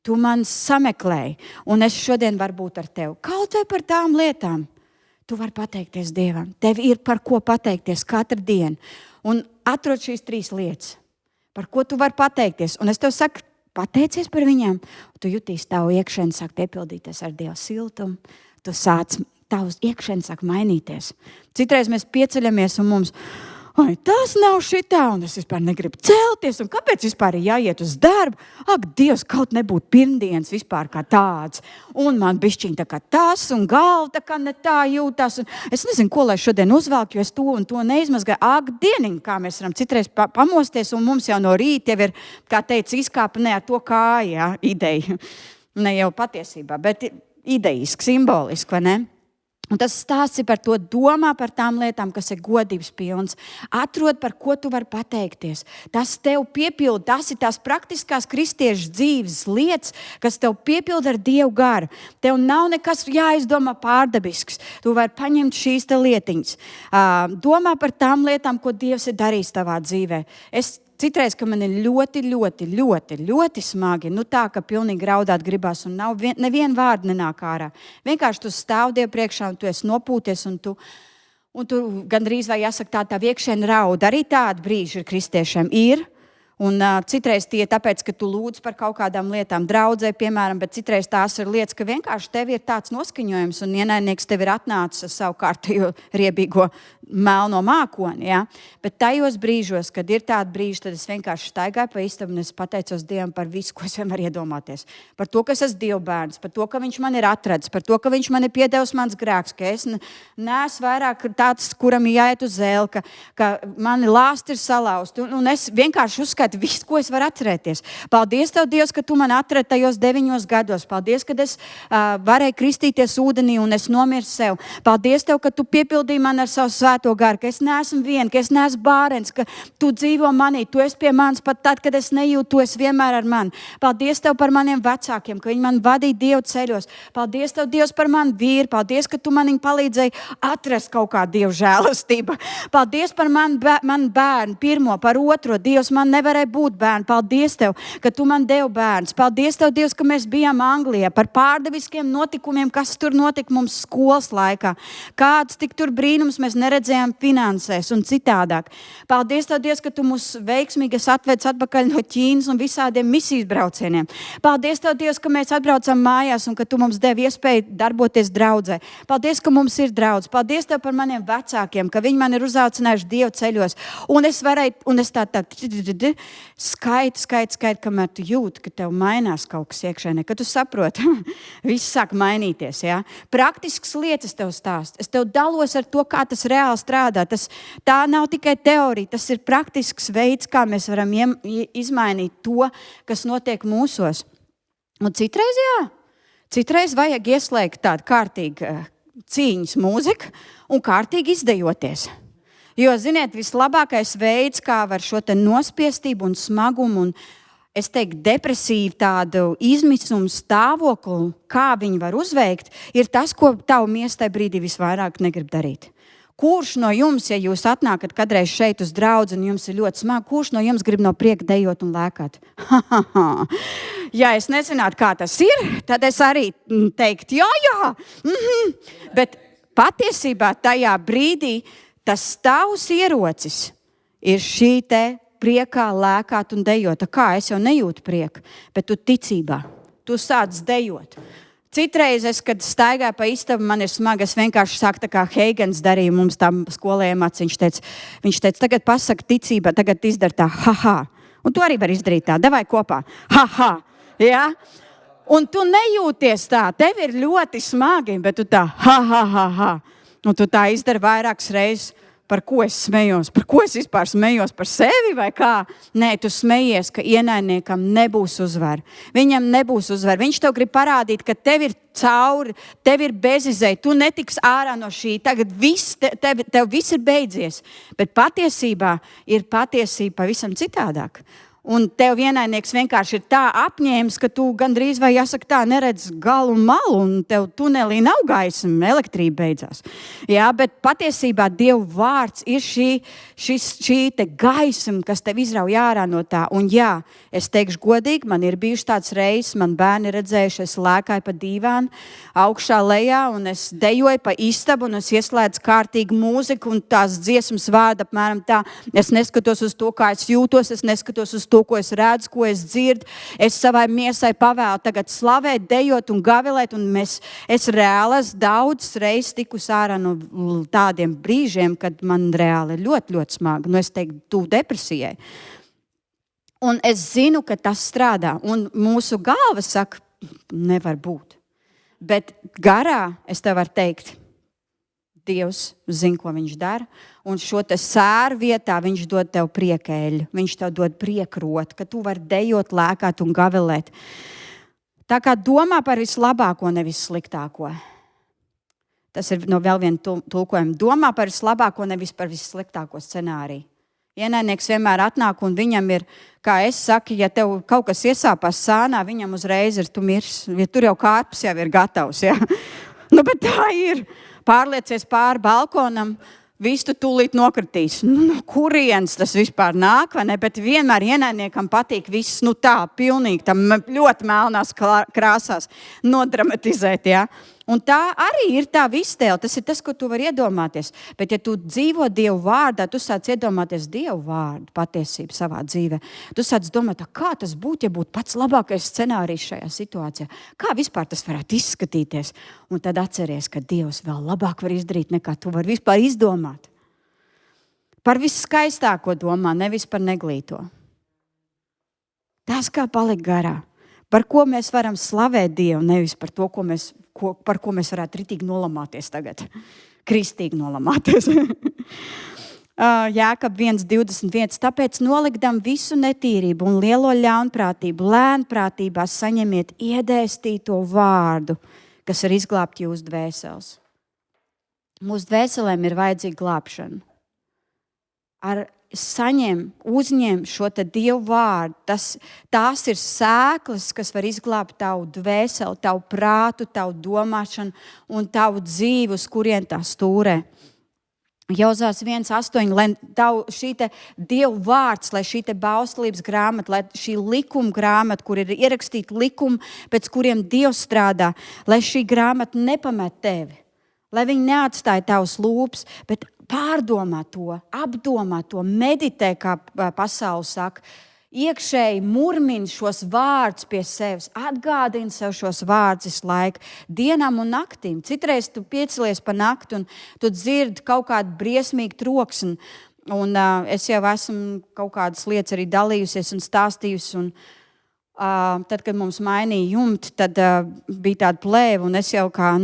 tu man sameklēji, un es šodien varu būt ar tevi. Kaut vai par tām lietām. Tu vari pateikties Dievam. Tev ir par ko pateikties katru dienu. Un atrod šīs 3 lietas, par ko tu vari pateikties. Un es tev saku, pateicies par viņām. Tu jutīsi tavu iekšēni sāk piepildīties ar Dieva siltumu. Tu sāc, tavs iekšēni sāk mainīties. Citreiz mēs pieceļamies un mums, tas nav šitā, un es vispār negribu celties, un kāpēc vispār ir jāiet uz darbu? Ak, Dievs, kaut nebūtu pirmdienas vispār kā tāds. Un man bišķiņ tā kā tas, un galva tā kā ne tā jūtas. Es nezinu, ko lai šodien uzvelk, jo es to un to neizmazgāju. Ak, dieniņ, kā mēs varam citreiz pamosties, un mums jau no rīta jau ir, kā teica, izkāpa ne ar to kāju, ja, ideja. Ne jau patiesībā, bet idejiski, simboliski, vai ne? Un tas stāsts ir par to, domā par tām lietām, kas ir godības pilns. Atrod, par ko tu vari pateikties. Tas tev piepilda, tas ir tās praktiskās kristiešu dzīves lietas, kas tev piepilda ar Dievu garu. Tev nav nekas jāizdomā pārdabisks. Tu vari paņemt šīs lietiņas. Domā par tām lietām, ko Dievs ir darījis tavā dzīvē. Citreiz, ka man ir ļoti smagi, tā, ka pilnīgi raudāt gribās un neviena vārda nenāk ārā. Vienkārši tu stāv Dievu priekšā un tu esi nopūties un tu gandrīz vai jāsaka tā iekšēni raud. Arī tādi brīži ir kristiešiem. Ir. Un citreiz tie ir tāpēc, ka tu lūdz par kaut kādām lietām draudzē, piemēram, bet citreiz tās ir lietas, ka vienkārši tev ir tāds noskaņojums un ienaidnieks tev ir atnācis ar savu kārtīgo riebīgo melno mākoni. Ja? Bet tajos brīžos, kad ir tādi brīži, tad es vienkārši staigāju pa istabu un es pateicos Dievam par visu, ko es vien varu iedomāties. Par to, ka es esmu Dieva bērns, par to, ka viņš man ir atradis, par to, ka viņš man ir piedevis mans grēks, ka es neesmu vairāk tāds, kuram ir jāiet uz zēli, ka mani lāsti ir salauzti. Un es vienkārši uzskatu visu, ko es varu atcerēties. Paldies Tev, Dievs, ka Tu man atradi tajos 9 gados. Paldies, ka es varēju kristīties ūdenī un es nomiru sev. Paldies Tev, ka Tu piepildīji man ar savu svēto garu, ka es neesmu viena, ka es neesmu bārens, ka Tu dzīvo manī, Tu esi pie manis pat tad, kad es nejūtu, Tu esi vienmēr ar mani. Paldies Tev par maniem vecākiem, ka viņi man vadīja Dievu ceļos. Paldies Tev, Dievs, par manu vīru. Paldies, ka Tu man palīdzēji atrast kaut kādu Dievu žēlastību. Paldies par manu bērnu, pirmo, par otro. Dievs, man nevarēja būt bērni. Paldies Tev, ka Tu man devi bērns. Paldies Tev, Dievs, ka mēs bijām Anglijā par pārdaviskiem notikumiem, kas tur notika mums skolas laikā. Kāds tik tur brīnums mēs neredzējām finansēs un citādāk. Paldies Tev, Dievs, ka Tu mūs veiksmīgi atvedz atpakaļ no Ķīnas un visādiem misijas braucieniem. Paldies Tev, Dievs, ka mēs atbraucam mājās un ka Tu mums devi iespēju darboties draudzē. Paldies, ka mums ir draudz. Paldies Tev par maniem vecākiem, ka viņi man ir uzaucinājuši Dievu ceļos. Un es varēju, un es tā skaitu, kamēr tu jūti, ka tev mainās kaut kas iekšēnē, ka tu saproti, viss sāk mainīties. Ja? Praktiskas lietas tev stāst. Es tev dalos ar to, kā tas reāli strādā. Tā nav tikai teorija, tas ir praktisks veids, kā mēs varam izmainīt to, kas notiek mūsos. Un citreiz vajag ieslēgt tādu kārtīgu cīņas mūziku un kārtīgi izdejoties. Jo, ziniet, vislabākais veids, kā var šo te nospiestību un smagumu un, es teiktu, depresīvu tādu izmisumu stāvokli, kā viņi var uzveikt, ir tas, ko tavu miestai brīdī visvairāk negrib darīt. Kurš no jums, ja jūs atnākat kādreiz šeit uz draudzi un jums ir ļoti smagi, kurš no jums grib no prieka dejot un lēkāt? Ja es nezinātu, kā tas ir, tad es arī teiktu, jā. Bet patiesībā tajā brīdī tas tavs ierocis ir šī te priekā lēkāt un dejot. Kā es jau nejūtu prieku, bet tu ticībā, tu sāc dejot. Citreiz es, kad staigāju pa istabu, man ir smagi, es vienkārši saku tā kā Heigens darīja mums tam skolējiem viņš teica, tagad pasaka ticībā, tagad izdara tā, ha. Un tu arī vari izdarīt tā, davai kopā, ha. Ja? Un tu nejūties tā, tev ir ļoti smagi, bet tu tā, ha. Un tu tā izdari vairākas reizes, par ko es smējos. Par ko es vispār smējos? Par sevi vai kā? Nē, tu smejies, ka ienaidniekam nebūs uzvara. Viņam nebūs uzvara. Viņš tev grib parādīt, ka tev ir cauri, tev ir bezizēja, tu netiks ārā no šī. Tagad tev viss ir beidzies. Bet patiesībā ir patiesība pavisam citādāk. Un tev vienainieks vienkārši ir tā apņēmis, ka tu gandrīz vai jāsaka tā, neredz galu un malu, un tev tunelī nav gaisma, elektrība beidzās. Jā, bet patiesībā Dieva vārds ir šī te gaisma, kas tev izrauj ārā no tā. Un jā, es teikšu godīgi, man ir bijuši tāds reizes, man bērni redzējuši, es lēkāju pa dīvānu, augšā lejā, un es dejoju pa istabu, un es ieslēdzu kārtīgu mūziku, un tās dziesmas vārda apmēram tā. Es neskatos uz to, kā es jūtos, es neskatos uz to, ko es redzu, ko es dzirdu. Es savai miesai pavēlu tagad slavēt, dejot un gavilēt, un es reāli daudz reizes tikus ārā no tādiem brīžiem, kad man reāli ir ļoti, ļoti smagi. Es teiktu, tuvu depresijai. Un es zinu, ka tas strādā, un mūsu galva saka, nevar būt. Bet garā es tev varu teikt, Dievs zina, ko viņš dara, un šo te sēru vietā viņš dod tev priekēļu, viņš tev dod priekrot, ka tu vari dejot, lēkāt un gavilēt. Tā kā domā par vislabāko, nevis sliktāko. Tas ir no vēl viena tulkojuma. Domā par vislabāko, nevis par vissliktāko scenāriju. Ienaidnieks vienmēr atnāk, un viņam ir, kā es saku, ja tev kaut kas iesāpās sānā, viņam uzreiz ir tu mirs, ja tur jau kārpus jau ir gatavs, ja? Bet tā ir. Pārliecies pāri balkonam, visu tūlīt nokritīs. No kurienes tas vispār nāk, vai ne? Bet vienmēr ienaidniekam patīk viss, tā, pilnīgi, tam ļoti melnās krāsās nodramatizēt, jā. Un tā arī ir tā iztēle, tas ir tas, ko tu vari iedomāties. Bet ja tu dzīvo Dievu vārdā, tu sāc iedomāties Dievu vārdu patiesību savā dzīvē. Tu sāc domāt, kā tas būtu, ja būtu pats labākais scenārijs šajā situācijā. Kā vispār tas varētu izskatīties? Un tad atceries, ka Dievs vēl labāk var izdarīt, nekā tu vari vispār izdomāt. Par visskaistāko domā, nevis par neglīto. Tas kā palikt garā. Par ko mēs varam slavēt Dievu, nevis par to, par ko mēs varētu ritīgi nolamāties tagad. Kristīgi nolamāties. Jākab 1.21. Tāpēc nolikdam visu netīrību un lielo ļaunprātību, lēnprātībā saņemiet iedēstīto vārdu, kas var izglābt jūsu dvēseles. Mūsu dvēselēm ir vajadzīga glābšana. Uzņem šo te Dievu vārdu. Tās ir sēklas, kas var izglābt tavu dvēseli, tavu prātu, tavu domāšanu un tavu dzīvi, uz kurien tā stūrē. Jozās 1.8, lai šī te Dievu vārds, lai šī te bauslības grāmata, lai šī likuma grāmata, kur ir ierakstīti likumi, pēc kuriem Dievs strādā, lai šī grāmata nepamet tevi, lai viņi neatstāja tavus lūpas, bet pārdomā to, apdomā to, meditē, kā pasaule saka. Iekšēji murmini šos vārdus pie sevis, atgādini sev šos vārdus visu laiku, dienām un naktīm. Citreiz tu piecelies pa nakti un tu dzirdi kaut kādu briesmīgu troksni. Un es jau esmu kaut kādas lietas arī dalījusies un stāstījusi. Un, tad, kad mums mainīja jumti, tad bija tāda plēva, un es jau kā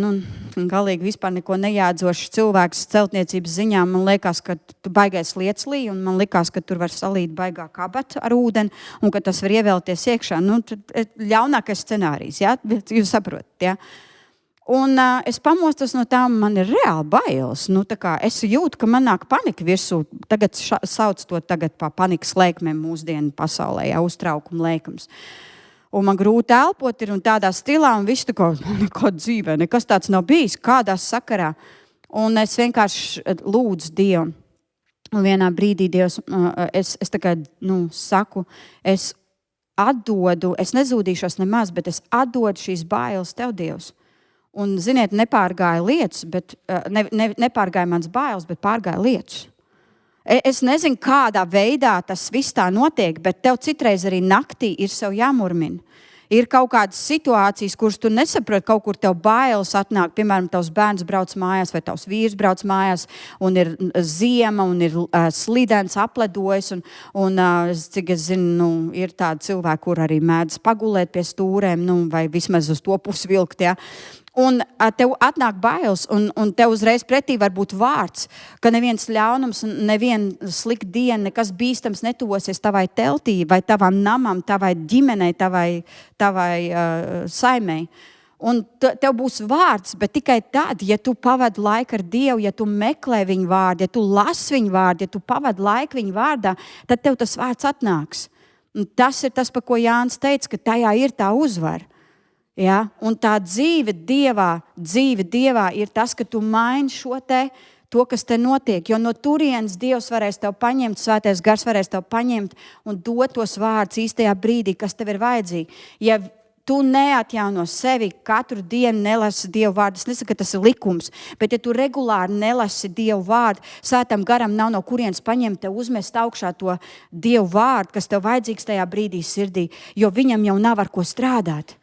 galīgi vispār neko nejādzošs cilvēks celtniecības ziņā. Man liekas, ka tu baigais lieclī, un man likās, ka tur var salīt baigā kabatu ar ūdeni, un ka tas var ievēlties iekšā. Ļaunākais scenārijs, ja? Jūs saprotat, ja? Un es pamostos no tā, man ir reāli bailes. Es jūtu, ka man nāk panika virsū. Tagad sauc to par panikas lēkmēm mūsdienu pasaulē, ja, uztraukuma lēkums. Un man grūti elpot ir un tādā stilā, un viss tā kā dzīvē, nekas tāds nav bijis, kādā sakarā. Un es vienkārši lūdzu Dievu. Un vienā brīdī Dievs, es tagad, saku, es atdodu, es nezūdīšos nemaz, bet es atdodu šīs bailes tev, Dievs. Un, ziniet, nepārgāja lietas, bet nepārgāja mans bailes, bet pārgāja lietas. Es nezinu, kādā veidā tas viss tā notiek, bet tev citreiz arī naktī ir sev jāmurmina. Ir kaut kādas situācijas, kuras tu nesaproti, kaut kur tev bailes atnāk. Piemēram, tavs bērns brauc mājās vai tavs vīrs brauc mājās, un ir ziema, un ir slidens, apledojis. Un cik es zinu, ir tādi cilvēki, kur arī mēdz pagulēt pie stūrēm, vai vismaz uz to pusi vilkt. Ja? Un tev atnāk bailes, un tev uzreiz pretī var būt vārds, ka neviens ļaunums, neviena slikta diena, nekas bīstams netuvosies tavai teltī, vai tavam namam, tavai ģimenei, tavai saimei. Un tev būs vārds, bet tikai tad, ja tu pavadi laiku ar Dievu, ja tu meklē viņu vārdu, ja tu lasi viņu vārdu, ja tu pavadi laiku viņu vārdā, tad tev tas vārds atnāks. Un tas ir tas, par ko Jānis teica, ka tajā ir tā uzvara. Ja? Un tā dzīve Dievā ir tas, ka tu maini to, kas te notiek. Jo no turienes Dievs varēs tev paņemt, Svētais Gars varēs tev paņemt un dot tos vārdus īstajā brīdī, kas tev ir vajadzīgi. Ja tu neatjauno sevi, katru dienu nelasi Dievu vārdu, es nesaku, ka tas ir likums, bet ja tu regulāri nelasi Dievu vārdu, Svētam Garam nav no kurienes paņemt tev uzmest augšā to Dievu vārdu, kas tev vajadzīgs tajā brīdī sirdī, jo viņam jau nav ar ko strādāt.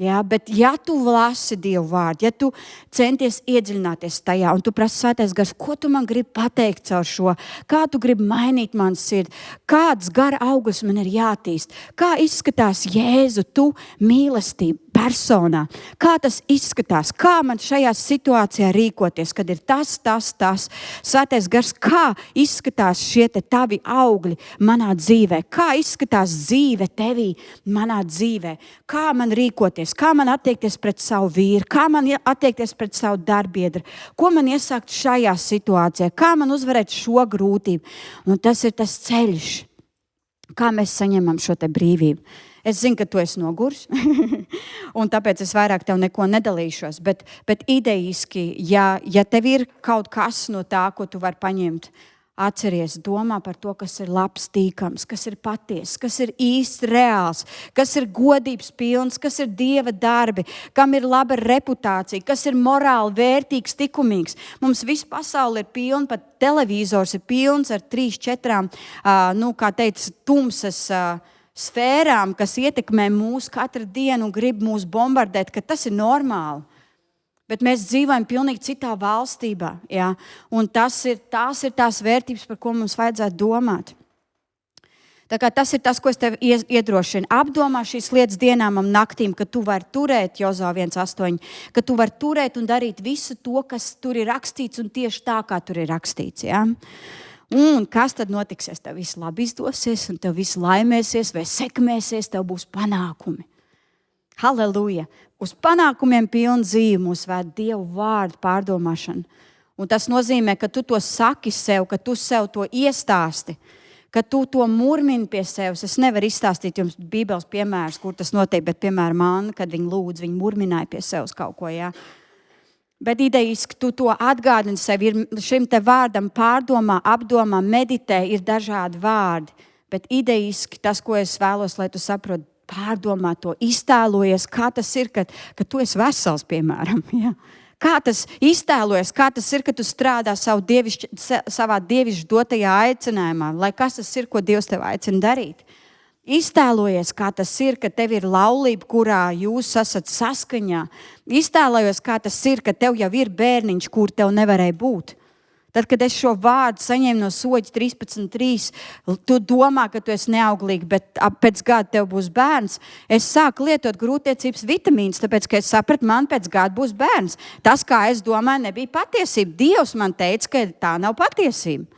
Ja, bet ja tu lasi Dievu vārdu, ja tu centies iedziļināties tajā un tu prasi Svētais Gars, ko tu man gribi pateikt caur šo, kā tu gribi mainīt manu sirdi, kāds gara augurs man ir jātīst, kā izskatās Jēzu, tu mīlestība personā, kā tas izskatās, kā man šajā situācijā rīkoties, kad ir tas. Svētais Gars, kā izskatās šie te tavi augļi manā dzīvē, kā izskatās dzīve tevī manā dzīvē, kā man rīkoties, kā man attiekties pret savu vīru, kā man attiekties pret savu darbiedru, ko man iesākt šajā situācijā, kā man uzvarēt šo grūtību. Un tas ir tas ceļš, kā mēs saņemam šo te brīvību. Es zinu, ka tu esi nogurs, un tāpēc es vairāk tev neko nedalīšos. Bet idejiski, ja tev ir kaut kas no tā, ko tu vari paņemt, atceries, domā par to, kas ir labs, tīkams, kas ir patiess, kas ir īsts, reāls, kas ir godības pilns, kas ir Dieva darbi, kam ir laba reputācija, kas ir morāli vērtīgs, likumīgs. Mums viss pasaule ir pilna, pat televizors ir pilns ar 3-4, kā teica, tumsas sfērām, kas ietekmē mūs katru dienu un grib mūs bombardēt, ka tas ir normāli. Bet mēs dzīvojam pilnīgi citā valstībā. Ja? Un tās ir tās vērtības, par ko mums vajadzētu domāt. Tā kā tas ir tas, ko es tev iedrošinu. Apdomā šīs lietas dienām un naktīm, ka tu vari turēt, Jozua 1:8, ka tu vari turēt un darīt visu to, kas tur ir rakstīts un tieši tā, kā tur ir rakstīts. Ja? Un kas tad notiksies? Tev viss labi izdosies, un tev viss laimēsies vai sekmēsies, tev būs panākumi. Halleluja! Uz panākumiem pilnu dzīvi mūs vēd Dievu vārdu pārdomāšana. Un tas nozīmē, ka tu to saki sev, ka tu sev to iestāsti, ka tu to murmini pie sevis. Es nevaru izstāstīt jums Bībeles piemērus, kur tas notiek, bet piemēram Anna, kad viņa lūdz, viņa murmināja pie sevis kaut ko, jā. Bet idejiski tu to atgādini sev, ir šim te vārdam pārdomā, apdomā, meditē, ir dažādi vārdi. Bet idejiski tas, ko es vēlos, lai tu saproti, pārdomā to, iztēlojies, kā tas ir, kad tu esi vesels, piemēram. Ja? Kā tas iztēlojies, kā tas ir, kad tu strādā savā dievišķi dotajā aicinājumā, lai kas tas ir, ko Dievs tev aicina darīt. Iztēlojies, kā tas ir, ka tev ir laulība, kurā jūs esat saskaņā. Iztēlojies, kā tas ir, ka tev jau ir bērniņš, kur tev nevarēja būt. Tad, kad es šo vārdu saņēmu no Soģa 13.3, tu domā, ka tu esi neauglīgi, bet pēc gada tev būs bērns. Es sāku lietot grūtniecības vitamīnus, tāpēc, ka es sapratu, man pēc gada būs bērns. Tas, kā es domāju, nebija patiesība. Dievs man teica, ka tā nav patiesība.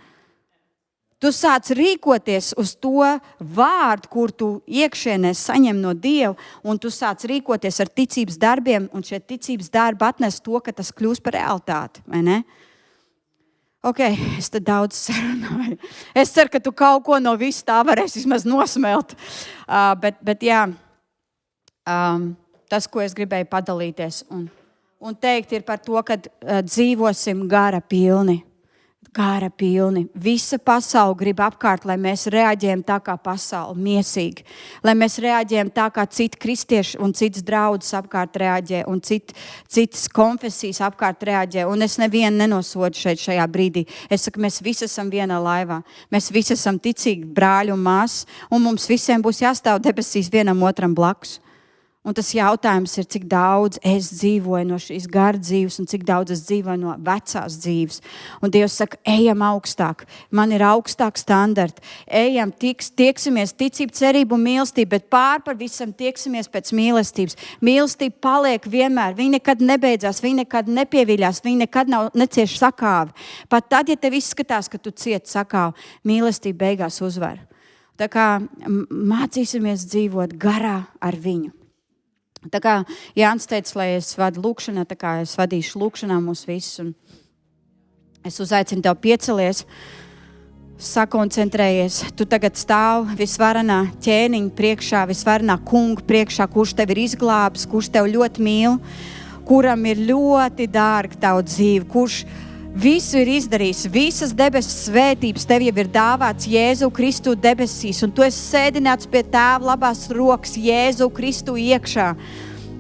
Tu sāc rīkoties uz to vārdu, kur tu iekšienē saņem no Dieva, un tu sāc rīkoties ar ticības darbiem, un šie ticības darbi atnes to, ka tas kļūst par realitāti, vai ne? Ok, es te daudz sarunāju. Es ceru, ka tu kaut ko no viss tā varēsi vismaz nosmelt. Bet jā, tas, ko es gribēju padalīties un teikt, ir par to, ka dzīvosim gara pilni. Gara pilni. Visa pasaule grib apkārt, lai mēs reaģējam tā kā pasaule, miesīgi. Lai mēs reaģējam tā kā citi kristieši un citas draudzes apkārt reaģē un citas konfesijas apkārt reaģē. Un es nevienu nenosodu šajā brīdī. Es saku, mēs visi esam vienā laivā. Mēs visi esam ticīgi brāļi un māsas, un mums visiem būs jāstāv debesīs vienam otram blakus. Un tas jautājums ir, cik daudz es dzīvoju no šīs gara dzīves un cik daudz es dzīvoju no vecās dzīves. Un Dievs saka, ejam augstāk, man ir augstāk standarti. Ejam, tieksimies ticību, cerību un mīlestību, bet par visam tieksimies pēc mīlestības. Mīlestība paliek vienmēr, viņa nekad nebeidzās, viņa nekad nepieviļās, viņa nekad necieš sakāvi. Pat tad, ja tev izskatās, ka tu cieti sakāvi, mīlestība beigās uzvar. Tā kā mācīsimies dzīvot garā ar viņu. Tā kā Jānis teica, lai es vadu lūkšanā, tā kā es vadīšu lūkšanā mūs visus. Un es uzaicinu tev piecelies. sakoncentrējies. Tu tagad stāv visvarenā ķēniņa priekšā, visvarenā kunga priekšā, kurš tev ir izglābs, kurš tev ļoti mīl, kuram ir ļoti dārga tavu dzīvi, kurš visu ir izdarījis, visas debesu svētības tev jau ir dāvāts Jēzu Kristu debesīs, un tu esi sēdināts pie Tēva labās rokas Jēzu Kristu iekšā.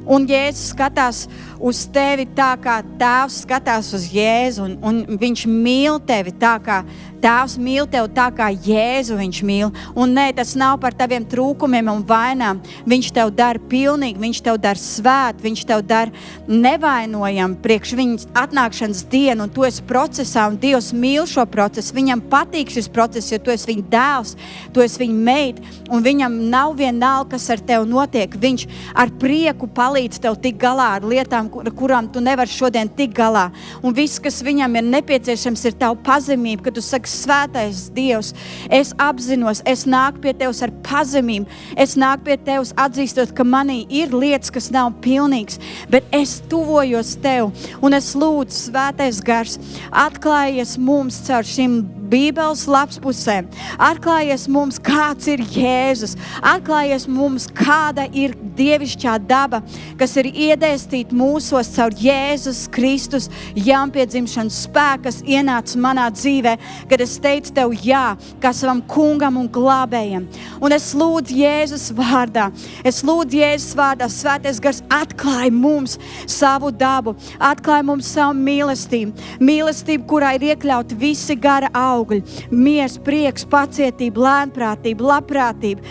Un Jēzus skatās uz tevi tā, kā Tēvs skatās uz Jēzu, un viņš mīl tevi tā, kā Tēvs mīl tevi tā, kā Jēzu viņš mīl. Un nē, tas nav par taviem trūkumiem un vainām. Viņš tev dara pilnīgi, viņš tev dara svēt, viņš tev dara nevainojam priekš viņa atnākšanas dienu, un tu esi procesā, un Dievs mīl šo procesu. Viņam patīk šis process, jo tu esi viņa dēls, tu esi viņa meita, un viņam nav vienalga, kas ar tevi notiek. Viņš ar prieku palīdz tev tik galā ar lietām, kurām tu nevari šodien tik galā. Un viss, kas viņam ir nepieciešams, ir tava pazemība, kad tu saki, svētais Dievs, es apzinos, es nāku pie Tevs ar pazemību, es nāku pie Tevs atzīstot, ka manī ir lietas, kas nav pilnīgas, bet es tuvojos Tev, un es lūdzu, svētais gars, atklājies mums caur šim Bībeles lapspusēm, atklājies mums, kāds ir Jēzus, atklājies mums, kāda ir dievišķā daba, kas ir iedēstīta mūsos caur Jēzus Kristus jaunpiedzimšanas spēku, kas ienāca manā dzīvē, kad es teicu Tev jā, kā savam kungam un glābējam. Un es lūdzu Jēzus vārdā, svētais gars, atklāj mums savu dabu, atklāj mums savu mīlestību, kurā ir iekļauti visi gara augļi, miers, prieks, pacietība, lēnprātība, labprātība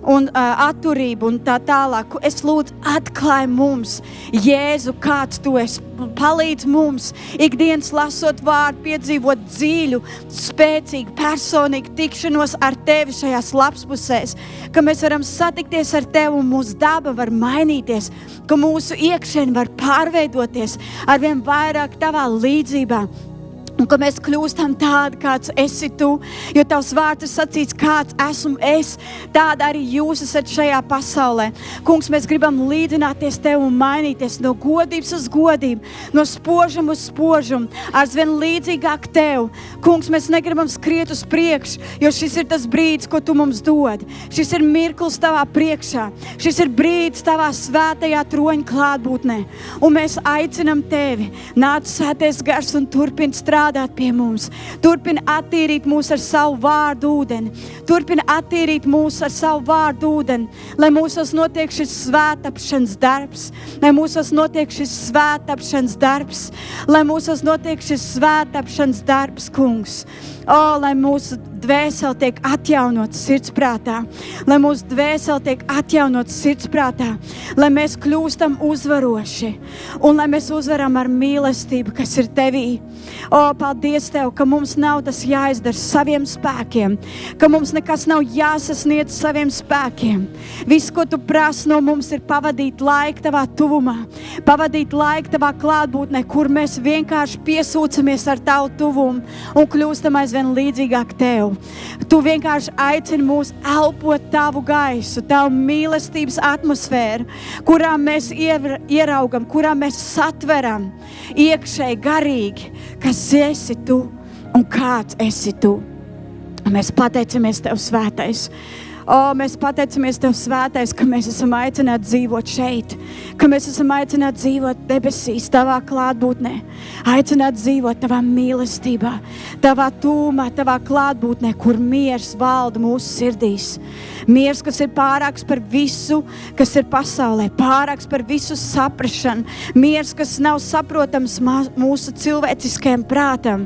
un atturība un tā tālāk. Es lūdzu, atklāj mums, Jēzu, kāds Tu esi. Palīdz mums ikdienas lasot vārdu, piedzīvot dziļu, spēcīgu, personīgu tikšanos ar Tevi šajās lapspusēs, ka mēs varam satikties ar Tevi un mūsu daba var mainīties, ka mūsu iekšieni var pārveidoties arvien vairāk Tavā līdzībā. Un ka mēs kļūstam tādi, kāds esi Tu, jo Tavs vārds ir sacīts, kāds esmu es, tāda arī Jūs esat šajā pasaulē. Kungs, mēs gribam līdzināties Tev un mainīties no godības uz godību, no spožuma uz spožumu, aizvien līdzīgāk Tev. Kungs, mēs negribam skriet uz priekšu, jo šis ir tas brīdis, ko Tu mums dod. Šis ir mirklis Tavā priekšā. Šis ir brīdis Tavā svētajā troņa klātbūtnē. Un mēs aicinam Tevi, nāc svētais gars un turpin strādāt pie mums. Turpina attīrīt mūs ar savu vārdu ūdeni. Turpina attīrīt mūs ar savu vārdu ūdeni, lai mūsos notiek šis svētapšanas darbs. Lai mūsos notiek šis svētapšanas darbs. Lai mūsos notiek šis svētapšanas darbs, kungs. Lai mūsu dvēseli tiek atjaunots sirdsprātā. Lai mūsu dvēseli tiek atjaunots sirdsprātā. Lai mēs kļūstam uzvaroši. Un lai mēs uzvaram ar mīlestību, kas ir Tevī. Paldies Tev, ka mums nav tas jāizdara saviem spēkiem. Ka mums nekas nav jāsasniedz saviem spēkiem. Viss, ko Tu prasi no mums, ir pavadīt laiku Tavā tuvumā. Pavadīt laiku Tavā klātbūtnē, kur mēs vienkārši piesūcamies ar Tavu tuvumu un kļūstam aizvien līdzīgāk Tev. Tu vienkārši aicini mūs elpot Tavu gaisu, Tavu mīlestības atmosfēru, kurā mēs ieraugam, kurā mēs satveram iekšēji garīgi, kas esi Tu un kāds esi Tu. Mēs pateicamies Tev, svētais. Mēs pateicamies Tev, svētais, ka mēs esam aicināti dzīvot šeit, ka mēs esam aicināti dzīvot debesīs, Tavā klātbūtnē, aicināti dzīvot Tavā mīlestībā, Tavā tūmā, Tavā klātbūtnē, kur miers valda mūsu sirdīs. Miers, kas ir pārāks par visu, kas ir pasaulē, pārāks par visu saprašanu. Miers, kas nav saprotams mūsu cilvēciskajam prātam.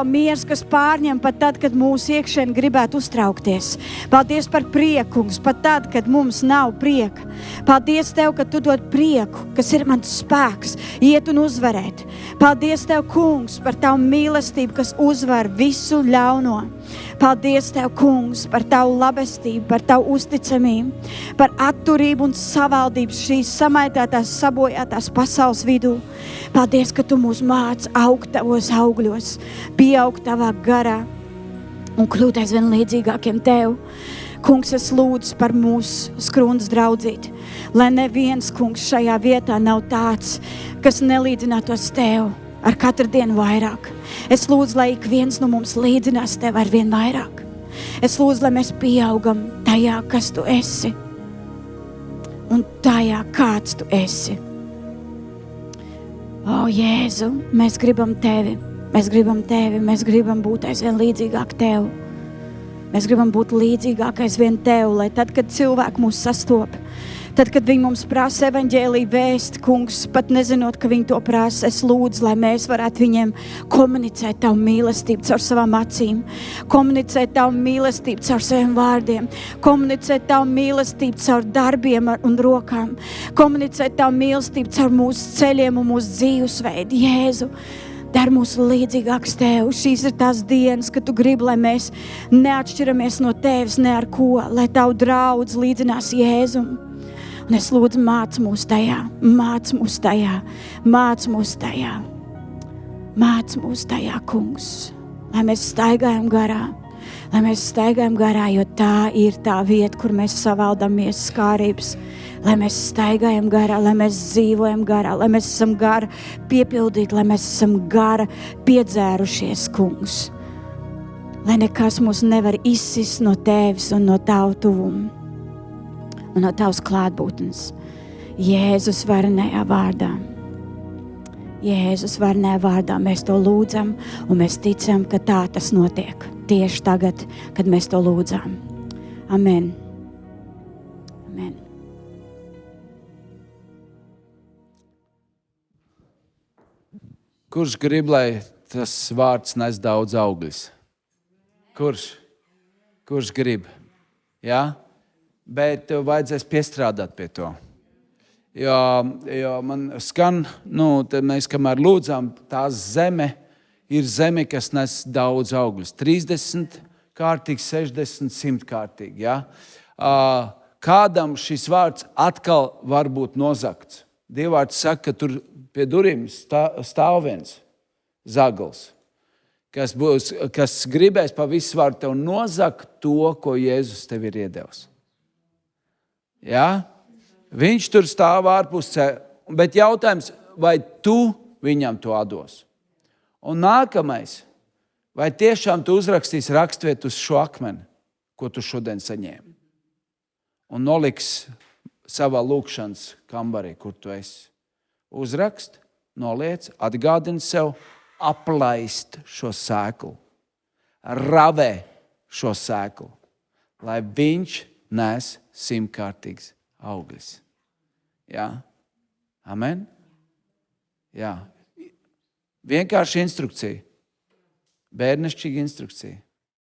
Miers, kas pārņem pat tad, kad mūsu iekšēni gribētu uztraukties. Paldies par prieku, kungs, pat tad, kad mums nav prieka. Paldies Tev, ka Tu dod prieku, kas ir mans spēks, iet un uzvarēt. Paldies Tev, kungs, par Tavu mīlestību, kas uzvar visu ļauno. Paldies Tev, kungs, par Tavu labestību, par Tavu uzticamību, par atturību un savaldību šīs samaitētās, sabojātās pasaules vidū. Paldies, ka Tu mūs māc augt Tavos augļos, pieaugt Tavā garā un kļūt aizvien līdzīgākiem Tev. Kungs, es lūdzu par mūsu skrundas draudzīti, lai neviens, kungs, šajā vietā nav tāds, kas nelīdzinātos Tev. ar katru dienu vairāk. Es lūdzu, lai ik viens no mums līdzinās Tev ar vien vairāk. Es lūdzu, lai mēs pieaugam tajā, kas Tu esi, un tajā, kāds Tu esi. O, Jēzu, mēs gribam Tevi, mēs gribam būt aizvien līdzīgāk Tev. Mēs gribam būt līdzīgāk aizvien Tev, lai tad, kad cilvēki mūs sastop, tad, kad viņi mums prasa evaņģēliju vēst, Kungs, pat nezinot, ka viņi to prasa, es lūdzu, lai mēs varētu viņiem komunicēt Tavu mīlestību caur savām acīm, komunicēt Tavu mīlestību caur saviem vārdiem, komunicēt Tavu mīlestību caur darbiem un rokām, komunicēt Tavu mīlestību caur mūsu ceļiem un mūsu dzīvesveidu. Jēzu, dar mūsu līdzīgāks Tev. Šīs ir tās dienas, kad Tu gribi, lai mēs neatšķiramies no Tevis, ne ar ko, lai Tavu draudz līdzinās Jēzum. Un es lūdzu, māc mūs tajā, Kungs, lai mēs staigājam garā, jo tā ir tā vieta, kur mēs savaldamies skārības, lai mēs staigājam garā, lai mēs dzīvojam garā, lai mēs esam gara piepildīti, lai mēs esam gara piedzērušies, Kungs. Lai nekas mūs nevar izsist no Tevis un no Tavu tuvumu un no Tavas klātbūtnes. Jēzus varenajā vārdā mēs to lūdzam, un mēs ticam, ka tā tas notiek tieši tagad, kad mēs to lūdzam. Amen. Amen. Kurš grib, lai tas vārds nes daudz augļus? Kurš grib? Jā? Bet tev vajadzēs piestrādāt pie to. Jo man skan, tad mēs kamēr lūdzām, tā zeme ir zeme, kas nes daudz augļus. 30 kārtīgi, 60, 100 kārtīgi. Ja? Kādam šis vārds atkal var būt nozagts. Dievvvārds saka, ka tur pie durvīm stāv viens zagls, kas gribēs pa visu vārdu tev nozagt to, ko Jēzus tev ir iedevis. Ja? Viņš tur stāv ārpusē, bet jautājums, vai tu viņam to atdos? Un nākamais, vai tiešām tu uzrakstīsi rakstvietu uz šo akmeni, ko tu šodien saņēmi? Un noliks savā lūkšanas kambarī, kur tu esi. Uzrakst, noliec, atgādini sev, aplaist šo sēklu, ravē šo sēklu, lai viņš nes 100-kārtīgs augļus. Jā? Amen? Jā. Vienkārši instrukcija. Bērnišķīga instrukcija.